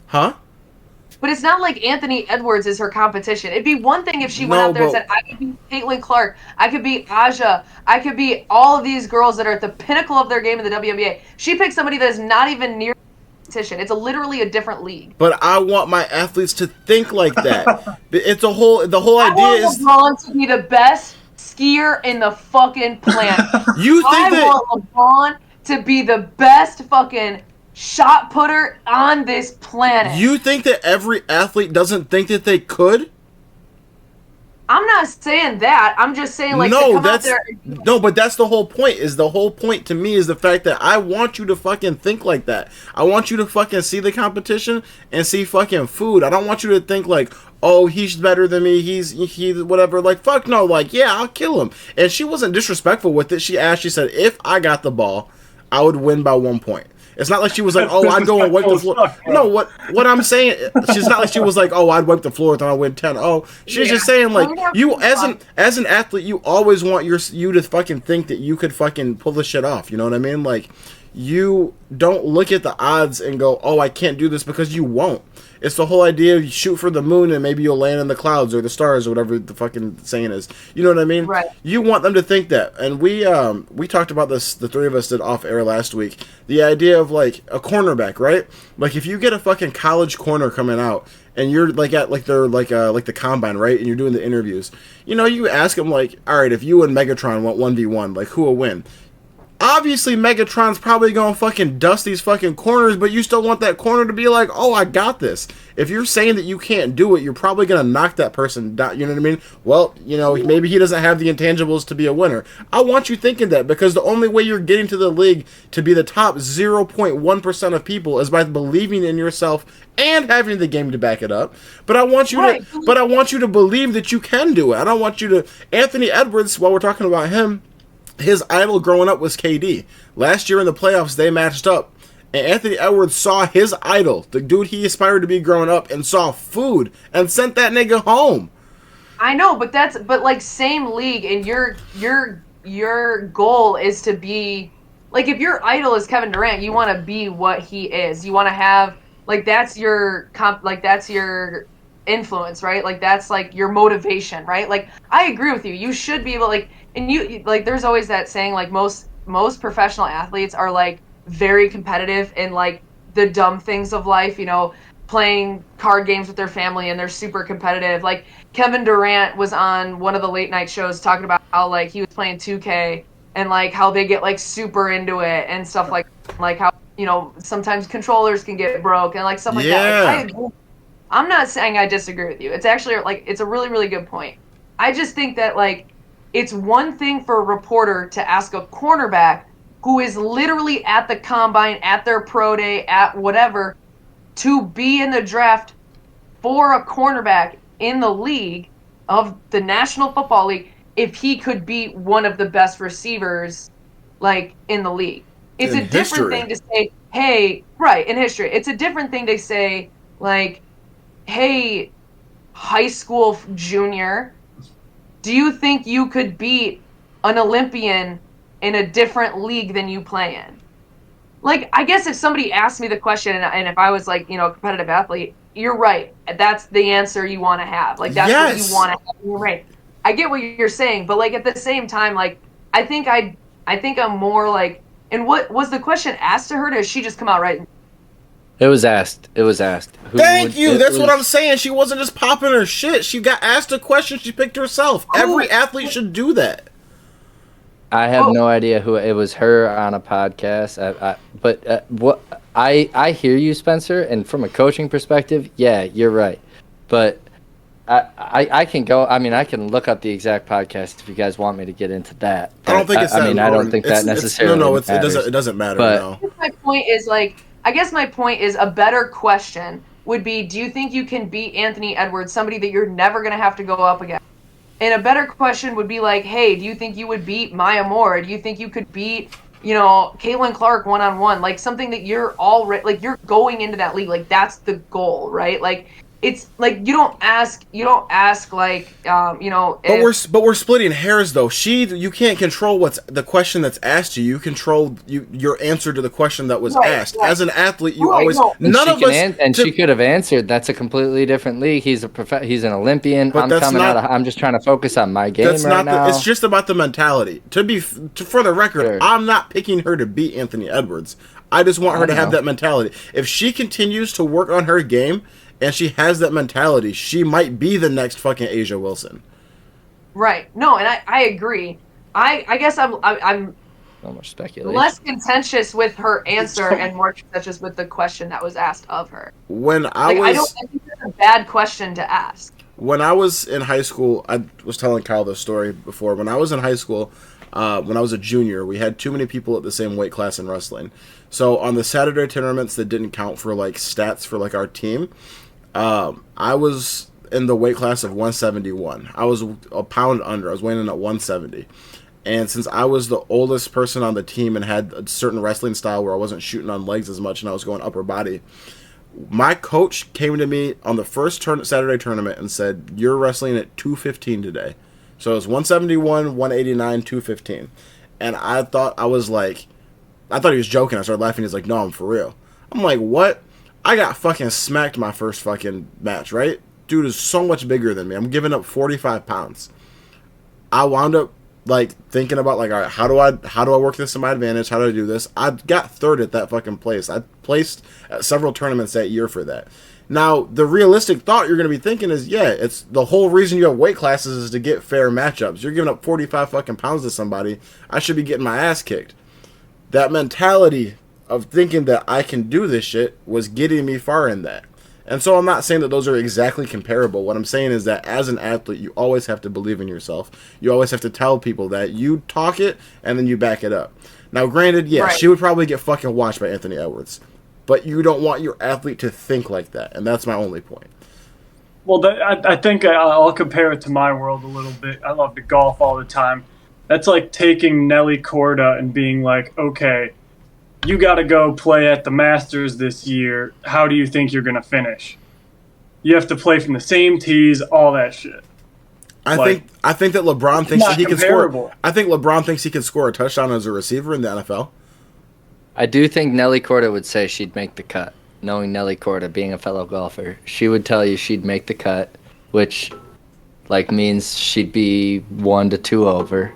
Huh? But it's not like Anthony Edwards is her competition. It'd be one thing if she went out there and said, I could be Caitlin Clark, I could be Aja, I could be all of these girls that are at the pinnacle of their game in the WNBA. She picked somebody that is not even near competition. It's literally a different league. But I want my athletes to think like that. The whole idea is LeBron to be the best skier in the fucking planet. I want LeBron to be the best fucking shot putter on this planet. You think that every athlete doesn't think that they could? I'm not saying that. I'm just saying, like, but that's the whole point. The whole point to me is the fact that I want you to fucking think like that. I want you to fucking see the competition and see fucking food. I don't want you to think like, oh, he's better than me. He's whatever. Like, fuck no. Like, yeah, I'll kill him. And she wasn't disrespectful with it. She said, if I got the ball, I would win by 1 point. It's not like she was like, oh, I'd go and wipe the floor. No, what I'm saying, she's not like she was like, oh, I'd wipe the floor and I'll win 10. Oh, she's just saying, like, you as an athlete, you always want you to fucking think that you could fucking pull this shit off. You know what I mean? Like, you don't look at the odds and go, oh, I can't do this, because you won't. It's the whole idea of you shoot for the moon and maybe you'll land in the clouds or the stars or whatever the fucking saying is. You know what I mean? Right. You want them to think that. And we talked about this, the three of us did off air last week. The idea of like a cornerback, right? Like if you get a fucking college corner coming out and you're like at like they're like the combine, right? And you're doing the interviews. You know, you ask them like, all right, if you and Megatron went 1v1, like who will win? Obviously, Megatron's probably going to fucking dust these fucking corners, but you still want that corner to be like, oh, I got this. If you're saying that you can't do it, you're probably going to knock that person down. You know what I mean? Well, maybe he doesn't have the intangibles to be a winner. I want you thinking that, because the only way you're getting to the league to be the top 0.1% of people is by believing in yourself and having the game to back it up. But I want you to believe that you can do it. I don't want you to. Anthony Edwards, while we're talking about him, his idol growing up was KD. Last year in the playoffs, they matched up. And Anthony Edwards saw his idol, the dude he aspired to be growing up, and saw food and sent that nigga home. I know, but like same league, and your goal is to be like, if your idol is Kevin Durant, you want to be what he is. You want to have like that's your influence, right? Like that's like your motivation, right? Like I agree with you. You should be able and you like there's always that saying like most professional athletes are like very competitive in like the dumb things of life, playing card games with their family, and they're super competitive. Like Kevin Durant was on one of the late night shows talking about how like he was playing 2K and like how they get like super into it and stuff like how sometimes controllers can get broke and like stuff like that. Like, I'm not saying I disagree with you. It's actually like it's a really, really good point. I just think that like it's one thing for a reporter to ask a cornerback who is literally at the combine, at their pro day, at whatever, to be in the draft for a cornerback in the league of the National Football League if he could be one of the best receivers like in the league. It's a different thing to say, hey, right, in history. It's a different thing to say like, hey, high school junior, do you think you could beat an Olympian in a different league than you play in? Like, I guess if somebody asked me the question and if I was like, a competitive athlete, you're right. That's the answer you want to have. Like, that's what you want to have. You're right. I get what you're saying, but like at the same time, like, I think I'm more like, and what was the question asked to her? Or does she just come out right? It was asked. Thank you. That's what I'm saying. She wasn't just popping her shit. She got asked a question. She picked herself. Every athlete should do that. I have no idea who it was. Her on a podcast. What I hear you, Spencer. And from a coaching perspective, yeah, you're right. But I can go. I mean, I can look up the exact podcast if you guys want me to get into that. I don't think it's that. I don't think that necessarily. It doesn't matter. But no. My point is like. I guess my point is a better question would be, do you think you can beat Anthony Edwards, somebody that you're never going to have to go up against? And a better question would be like, hey, do you think you would beat Maya Moore? Do you think you could beat, Caitlin Clark one-on-one? Like something that you're already, like you're going into that league. Like that's the goal, right? Like it's like you don't ask like But we're splitting hairs though. You can't control what's the question that's asked you. You control your answer to the question that was asked. Right. As an athlete, you always she could have answered. That's a completely different league. He's an Olympian. I'm just trying to focus on my game now. It's just about the mentality. For the record, sure. I'm not picking her to beat Anthony Edwards. I just want her to have that mentality. If she continues to work on her game and she has that mentality, she might be the next fucking Asia Wilson. Right. No, and I agree. I guess I'm no more speculation. Less contentious with her answer and more contentious with the question that was asked of her. I think that's a bad question to ask. When I was in high school, I was telling Kyle this story before. When I was in high school, when I was a junior, we had too many people at the same weight class in wrestling. So on the Saturday tournaments that didn't count for like stats for like our team, I was in the weight class of 171. I was a pound under. I was weighing in at 170. And since I was the oldest person on the team and had a certain wrestling style where I wasn't shooting on legs as much and I was going upper body, my coach came to me on the first Saturday tournament and said, "You're wrestling at 215 today." So it was 171, 189, 215. And I thought he was joking. I started laughing. He's like, "No, I'm for real." I'm like, "What?" I got fucking smacked my first fucking match, right? Dude is so much bigger than me. I'm giving up 45 pounds. I wound up like thinking about like, all right, how do I work this to my advantage? How do I do this? I got third at that fucking place. I placed at several tournaments that year for that. Now, the realistic thought you're going to be thinking is, yeah, it's the whole reason you have weight classes is to get fair matchups. You're giving up 45 fucking pounds to somebody. I should be getting my ass kicked. that mentality of thinking that I can do this shit was getting me far in that. And so I'm not saying that those are exactly comparable. What I'm saying is that as an athlete, you always have to believe in yourself. You always have to tell people that you talk it and then you back it up. Now, granted, yeah, she would probably get fucking watched by Anthony Edwards. But you don't want your athlete to think like that. And that's my only point. Well, I think I'll compare it to my world a little bit. I love to golf all the time. That's like taking Nelly Korda and being like, okay, you got to go play at the Masters this year. How do you think you're going to finish? You have to play from the same tees, all that shit. I think that LeBron thinks that he can comparable. score. I think LeBron thinks he can score a touchdown as a receiver in the NFL. I do think Nelly Korda would say she'd make the cut. Knowing Nelly Korda, being a fellow golfer, she would tell you she'd make the cut, which means she'd be 1 to 2 over.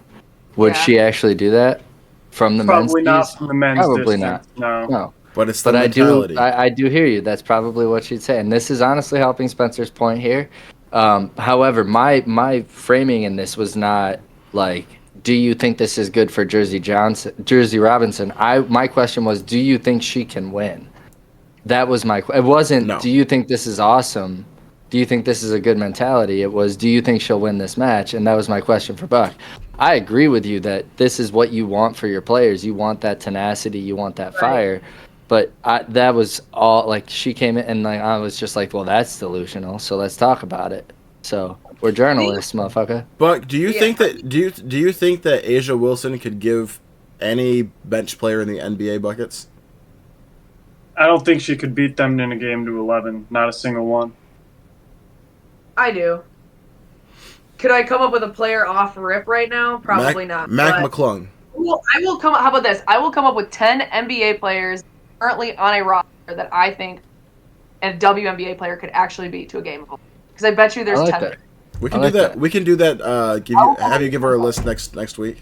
Would she actually do that from the men's? Probably not from the men's. Probably distance. not. No. But it's the mentality. I do hear you. That's probably what she'd say, and this is honestly helping Spencer's point here. However, my framing in this was not like, do you think this is good for Jerzy Robinson? My question was, do you think she can win? That was my. It wasn't. No. Do you think this is awesome? Do you think this is a good mentality? It was, do you think she'll win this match? And that was my question for Buck. I agree with you that this is what you want for your players. You want that tenacity. You want that fire. But that was all. Like, she came in and I was just like, well, that's delusional. So let's talk about it. So we're journalists, motherfucker. Buck, do you think that do you think that A'ja Wilson could give any bench player in the NBA buckets? I don't think she could beat them in a game to 11. Not a single one. I do. Could I come up with a player off rip right now? Probably not. Mac McClung. Well, I will come. How about this? I will come up with 10 NBA players currently on a roster that I think a WNBA player could actually beat to a game. Because I bet you there's 10. That. We can do that. We can do that. Have you give her a list next week?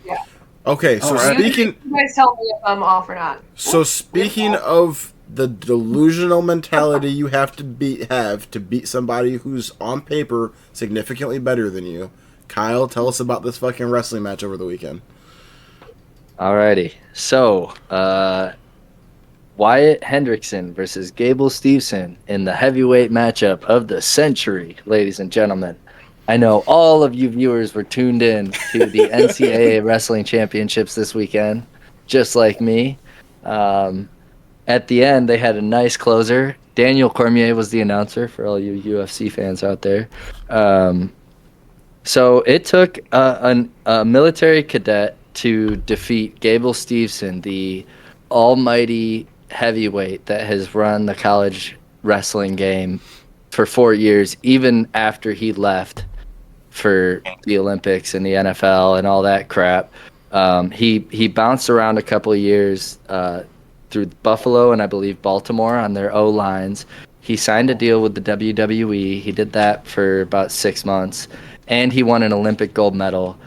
Yeah. Okay. So speaking, you guys tell me if I'm off or not. So speaking of the delusional mentality you have to beat somebody who's on paper significantly better than you, Kyle, tell us about this fucking wrestling match over the weekend. Alrighty. So, Wyatt Hendrickson versus Gable Steveson in the heavyweight matchup of the century, ladies and gentlemen. I know all of you viewers were tuned in to the NCAA Wrestling Championships this weekend, just like me. At the end, they had a nice closer. Daniel Cormier was the announcer for all you UFC fans out there. So it took a military cadet to defeat Gable Steveson, the almighty heavyweight that has run the college wrestling game for 4 years, even after he left for the Olympics and the NFL and all that crap. He bounced around a couple of years through Buffalo and I believe Baltimore on their O-lines. He signed a deal with the WWE. He did that for about 6 months, and he won an Olympic gold medal.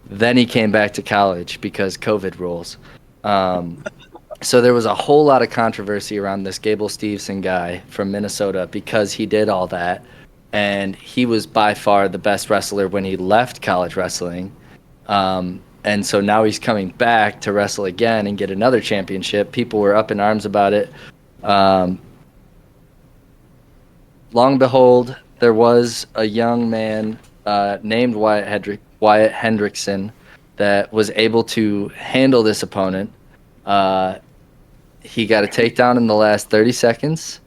Then he came back to college because COVID rules. So there was a whole lot of controversy around this Gable Steveson guy from Minnesota because he did all that. And he was by far the best wrestler when he left college wrestling. And so now he's coming back to wrestle again and get another championship. People were up in arms about it. Long behold, there was a young man named Wyatt Hendrickson that was able to handle this opponent. He got a takedown in the last 30 seconds.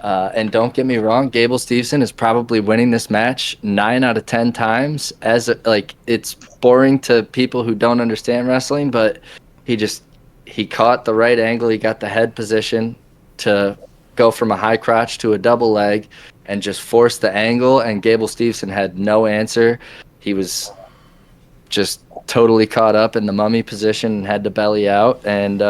And don't get me wrong, Gable Steveson is probably winning this match 9 out of 10 times. It's boring to people who don't understand wrestling, but he caught the right angle. He got the head position to go from a high crotch to a double leg and just forced the angle. And Gable Steveson had no answer. He was just totally caught up in the mummy position and had to belly out. And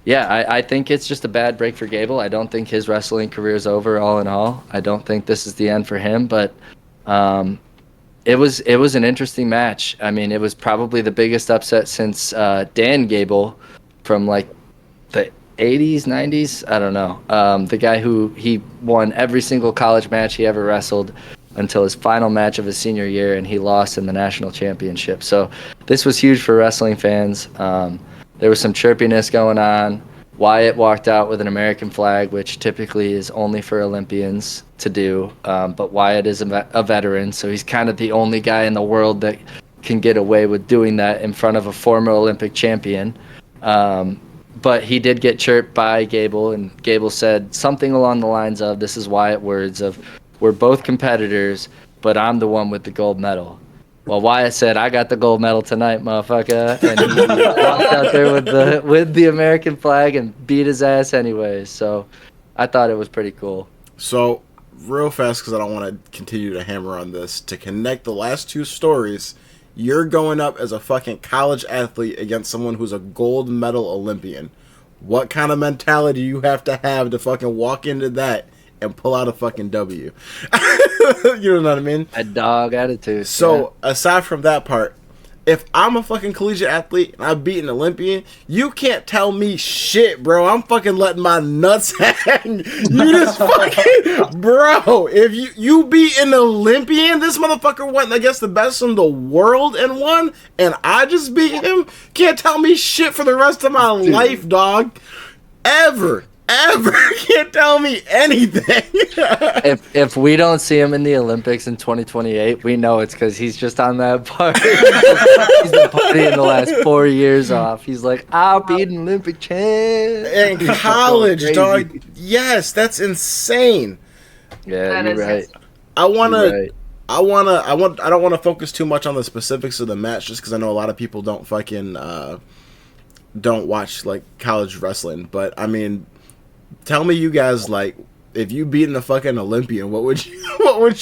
I think it's just a bad break for Gable. I don't think his wrestling career is over all in all. I don't think this is the end for him, but it was an interesting match. I mean, it was probably the biggest upset since Dan Gable from like the 80s, 90s. I don't know. The guy who he won every single college match he ever wrestled until his final match of his senior year, and he lost in the national championship. So this was huge for wrestling fans. There was some chirpiness going on. Wyatt walked out with an American flag, which typically is only for Olympians to do. But Wyatt is a veteran, so he's kind of the only guy in the world that can get away with doing that in front of a former Olympic champion. But he did get chirped by Gable, and Gable said something along the lines of, this is Wyatt words of, we're both competitors, but I'm the one with the gold medal. Well, Wyatt said, I got the gold medal tonight, motherfucker. And he walked out there with the American flag and beat his ass anyway. So I thought it was pretty cool. So, real fast, because I don't want to continue to hammer on this, to connect the last two stories, you're going up as a fucking college athlete against someone who's a gold medal Olympian. What kind of mentality do you have to fucking walk into that and pull out a fucking W? You know what I mean? A dog attitude. So, aside from that part, if I'm a fucking collegiate athlete and I beat an Olympian, you can't tell me shit, bro. I'm fucking letting my nuts hang. You just fucking... Bro, if you beat an Olympian, this motherfucker went against the best in the world and won, and I just beat him, can't tell me shit for the rest of my life, dog. Ever. Can't tell me anything. If we don't see him in the Olympics in 2028, we know it's because he's just on that party. He's been partying the last 4 years off. He's like, I'll be an Olympic champ. In college, dog. Yes, that's insane. Yeah, you're right. I don't want to focus too much on the specifics of the match, just because I know a lot of people don't fucking don't watch like college wrestling. But I mean, tell me, you guys, like, if you beat a fucking Olympian, what would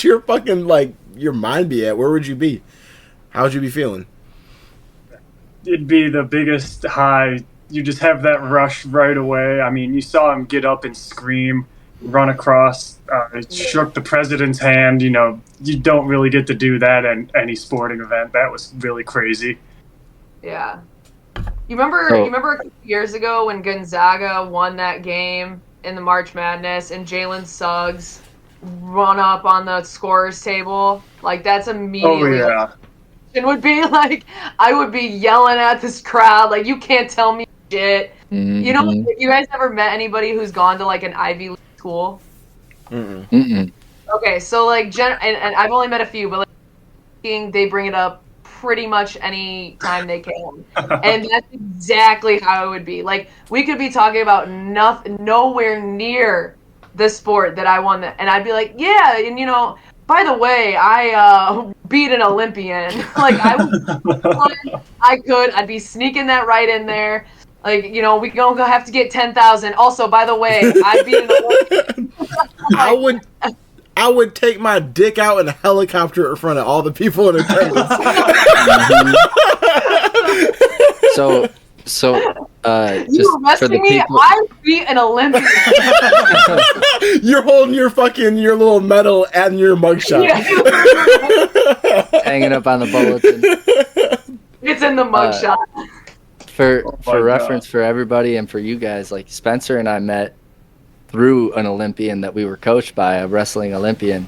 your fucking, like, your mind be at? Where would you be? How would you be feeling? It'd be the biggest high. You just have that rush right away. I mean, you saw him get up and scream, run across, shook the president's hand. You know, you don't really get to do that in any sporting event. That was really crazy. Yeah. You remember a couple years ago when Gonzaga won that game in the March Madness and Jalen Suggs run up on the scorer's table? Like, that's immediately... Oh, yeah. It would be like, I would be yelling at this crowd, like, you can't tell me shit. Mm-hmm. You know, you guys ever met anybody who's gone to, like, an Ivy League school? Mm-mm. Okay, so, like, and I've only met a few, but, like, they bring it up pretty much any time they can. And that's exactly how it would be. Like, we could be talking about nowhere near the sport that I won, and I'd be like, yeah, and, you know, by the way, I beat an Olympian. Like, I'd be sneaking that right in there. Like, you know, we don't have to get 10,000. Also, by the way, I beat an Olympian. I would take my dick out in a helicopter in front of all the people in attendance. So You arresting me? people... I beat an Olympian. You're holding your little medal and your mugshot. Yeah. hanging up on the bulletin. It's in the mugshot. For reference for everybody and for you guys, like, Spencer and I met through an Olympian that we were coached by, a wrestling Olympian,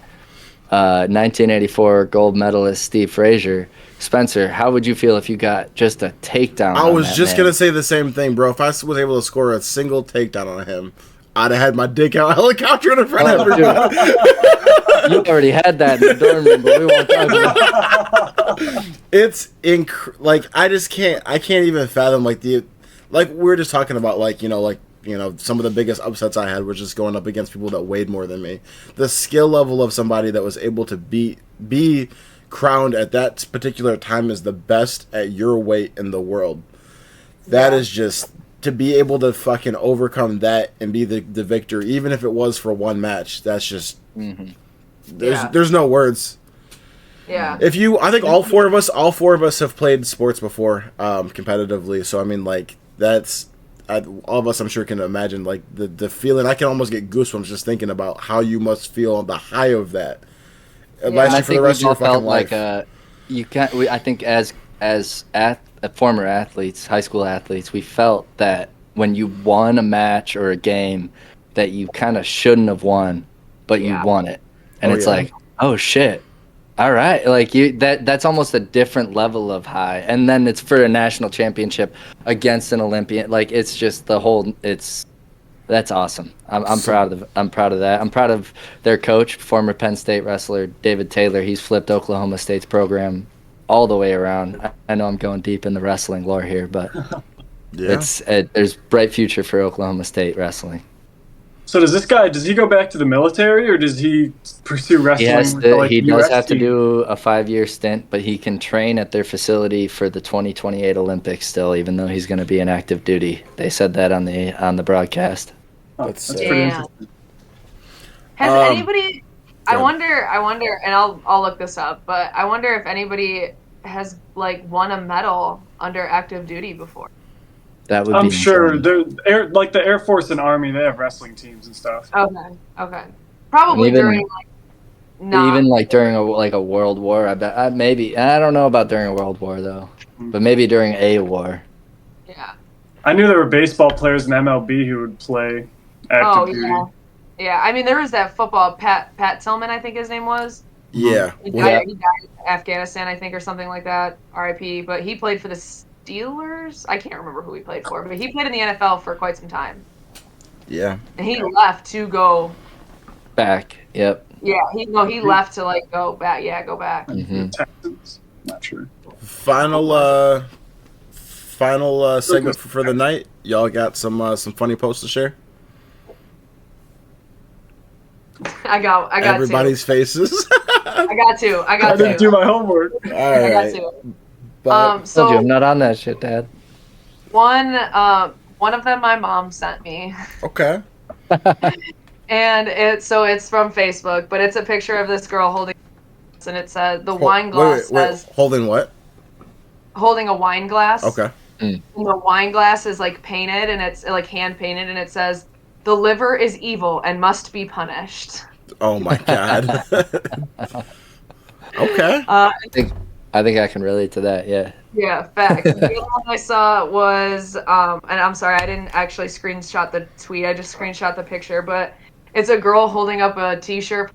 1984 gold medalist Steve Frazier. Spencer, how would you feel if you got just a takedown? I was just going to say the same thing, bro. If I was able to score a single takedown on him, I'd have had my dick out helicopter in front of everybody. You already had that in the dorm room, but we won't talk about it. It's I can't even fathom, like we were just talking about, some of the biggest upsets I had were just going up against people that weighed more than me. The skill level of somebody that was able to be crowned at that particular time as the best at your weight in the world. That is just, to be able to fucking overcome that and be the victor, even if it was for one match, that's just, there's no words. Yeah. I think all four of us have played sports before, competitively. So, I mean, like, all of us, I'm sure, can imagine, like, the feeling. I can almost get goosebumps just thinking about how you must feel on the high of that. I think we all felt like you can't. I think as former athletes, high school athletes, we felt that when you won a match or a game that you kind of shouldn't have won, but you won it, and like, oh shit, All right, like that's almost a different level of high, and then it's for a national championship against an Olympian. Like it's just that's awesome. I'm proud of that. I'm proud of their coach, former Penn State wrestler David Taylor. He's flipped Oklahoma State's program all the way around. I know I'm going deep in the wrestling lore here, but Yeah. There's bright future for Oklahoma State wrestling. So does he go back to the military, or does he pursue wrestling? He does have to do a 5-year stint, but he can train at their facility for the 2028 Olympics still, even though he's going to be in active duty. They said that on the broadcast. That's sick. pretty interesting. Has anybody? I good. wonder, and I'll look this up. But I wonder if anybody has like won a medal under active duty before. That would I'm be sure insane. like the Air Force and Army, they have wrestling teams and stuff. Okay. Probably Even- during like not Even like during a world war, I bet maybe. I don't know about during a world war though, but maybe during a war. yeah. I knew there were baseball players in MLB who would play active duty. Yeah. I mean, there was that football Pat Tillman, I think his name was. Yeah. He Well, died in Afghanistan, I think, or something like that. R.I.P. But he played for the Steelers. I can't remember who he played for, but he played in the NFL for quite some time. yeah. And he left to go. Back. Yep. Yeah, he left to like go back. Yeah, go back. Mhm. Texans. Not sure. Final segment for the night. Y'all got some funny posts to share? I got Everybody's faces. I got two. I didn't do my homework. All I got right. two. But Told you So I'm not on that shit, Dad. one of them my mom sent me, okay. and it's from Facebook, but it's a picture of this girl holding, and it says the wine Wait, glass wait. says Holding what? holding a wine glass. Okay. And the wine glass is like painted, and it's like hand painted, and it says the liver is evil and must be punished. Oh my god. Okay. I think I can relate to that. Yeah. Yeah, facts. The other one I saw was, and I'm sorry, I didn't actually screenshot the tweet. I just screenshot the picture, but it's a girl holding up a T-shirt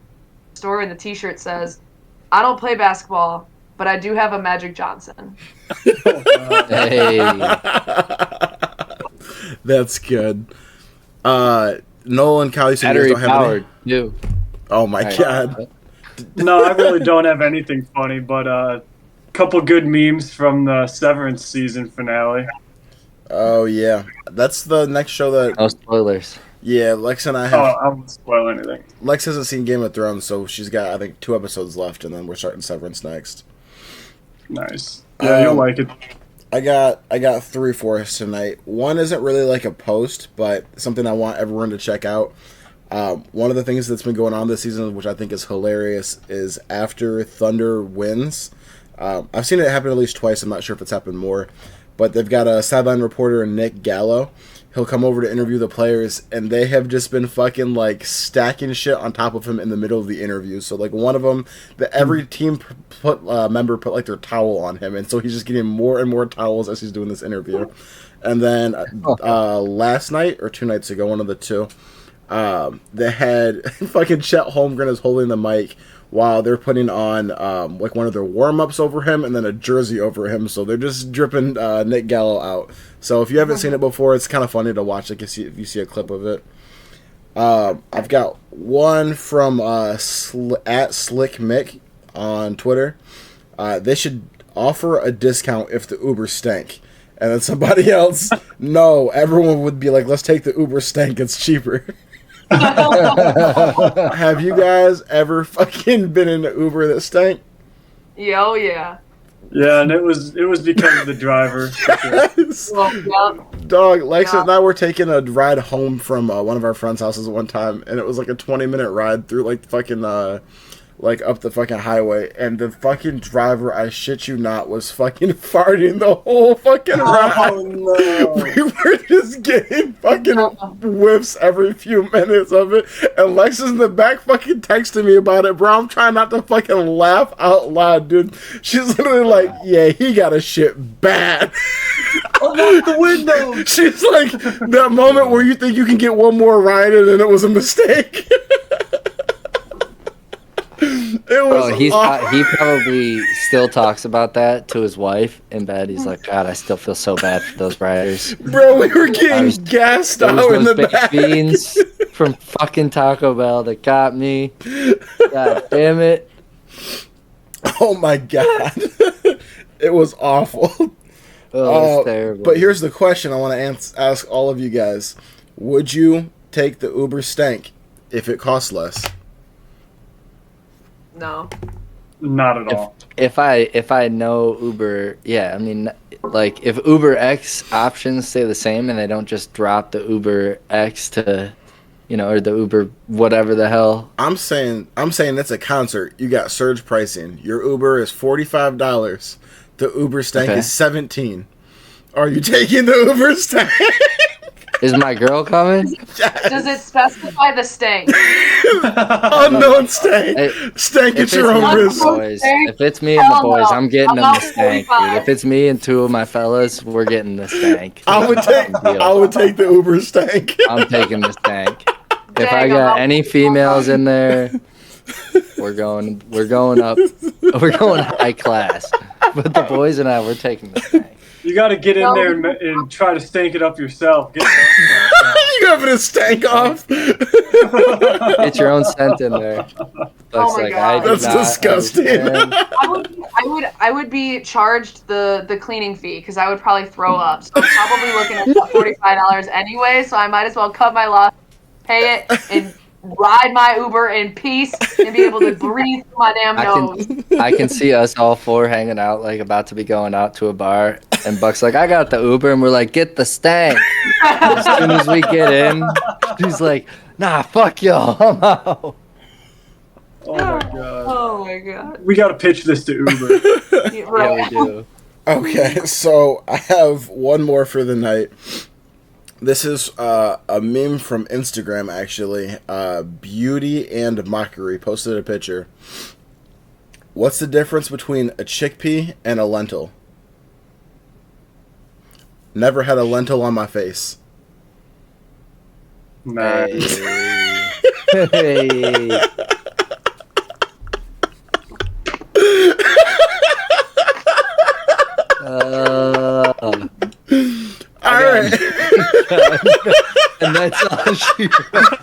store, and the T-shirt says, "I don't play basketball, but I do have a Magic Johnson." Hey. That's good. Nolan, Kyle, you said you guys Battery don't have powered. You. any? Oh my Right. god. No, I really don't have anything funny, but a couple good memes from the Severance season finale. Oh yeah. That's the next show that No spoilers. yeah, Lex and I Oh, have I won't spoil anything. Lex hasn't seen Game of Thrones, so she's got I think 2 episodes left and then we're starting Severance next. Nice. Yeah, you'll like it. I got 3 for us tonight. One isn't really like a post, but something I want everyone to check out. One of the things that's been going on this season, which I think is hilarious, is after Thunder wins. I've seen it happen at least twice. I'm not sure if it's happened more. But they've got a sideline reporter, Nick Gallo. He'll come over to interview the players, and they have just been fucking, like, stacking shit on top of him in the middle of the interview. So, like, one of them, every team member put, like, their towel on him, and so he's just getting more and more towels as he's doing this interview. And then last night, or 2 nights ago, one of the two, they had fucking Chet Holmgren is holding the mic while they're putting on like one of their warm-ups over him and then a jersey over him, so they're just dripping Nick Gallo out. So if you haven't seen it before, it's kind of funny to watch, like if you see a clip of it. I've got one from at Slick Mick on Twitter. They should offer a discount if the Uber stank. And then somebody else, no, everyone would be like, let's take the Uber stank, it's cheaper. Have you guys ever fucking been in an Uber that stank? Yeah, oh yeah. Yeah, and it was because of the driver. for sure. Well, yeah. Dog, Lexa Yeah. and I were taking a ride home from one of our friends' houses one time, and it was like a 20-minute ride through like fucking like up the fucking highway, and the fucking driver, I shit you not, was fucking farting the whole fucking ride. Oh no! We were just getting fucking whiffs every few minutes of it, and Lex is in the back fucking texting me about it, bro. I'm trying not to fucking laugh out loud, dude. She's literally like, yeah, he got a shit bad. Unlock the window! She's like, that moment where you think you can get one more ride and then it was a mistake. It was Bro, he probably still talks about that to his wife in bed. He's like, God, I still feel so bad for those riders. Bro, we were getting gassed There was out in those the baked back. beans from fucking Taco Bell that got me. God damn it. Oh my god. It was awful. Oh, that's terrible. But here's the question I want to ask all of you guys. Would you take the Uber stank if it costs less? No. Not at all. If I know Uber, yeah, I mean, like if Uber X options stay the same and they don't just drop the Uber X to, or the Uber whatever the hell. I'm saying it's a concert. You got surge pricing. Your Uber is $45. The Uber stank is $17. Are you taking the Uber stank? Is my girl coming? Does it specify the stank? Unknown stank. Stank at your own risk. If it's me and the boys, I'm getting them the stank, dude. If it's me and two of my fellas, we're getting the stank. I would take the Uber stank. I'm taking the stank. If I got any females in there, we're going up. We're going high class. But the boys and I, we're taking the stank. You got to get in there and try to stank it up yourself. Get You having a stank off? Get your own scent in there. Oh my God. That's disgusting. I would be charged the cleaning fee because I would probably throw up. So I'm probably looking at about $45 anyway. So I might as well cut my loss, pay it, and ride my Uber in peace and be able to breathe through my damn nose. I can see us all four hanging out, like about to be going out to a bar, and Buck's like, I got the Uber, and we're like, get the stank. As soon as we get in, he's like, nah, fuck y'all, I'm out. Oh my god. Oh my god. We got to pitch this to Uber. Yeah, we do. Okay, so I have one more for the night. This is a meme from Instagram, actually. Beauty and Mockery posted a picture. What's the difference between a chickpea and a lentil? Never had a lentil on my face. Nah. Hey. All right. And that's all she wrote.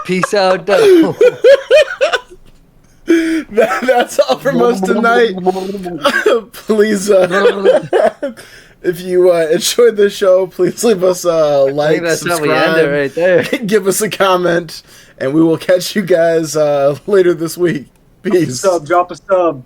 Peace out, though. That's all from us tonight. Please, if you enjoyed the show, please leave us a like, that's subscribe, how we end it right there. give us a comment, and we will catch you guys later this week. Peace. Drop a sub.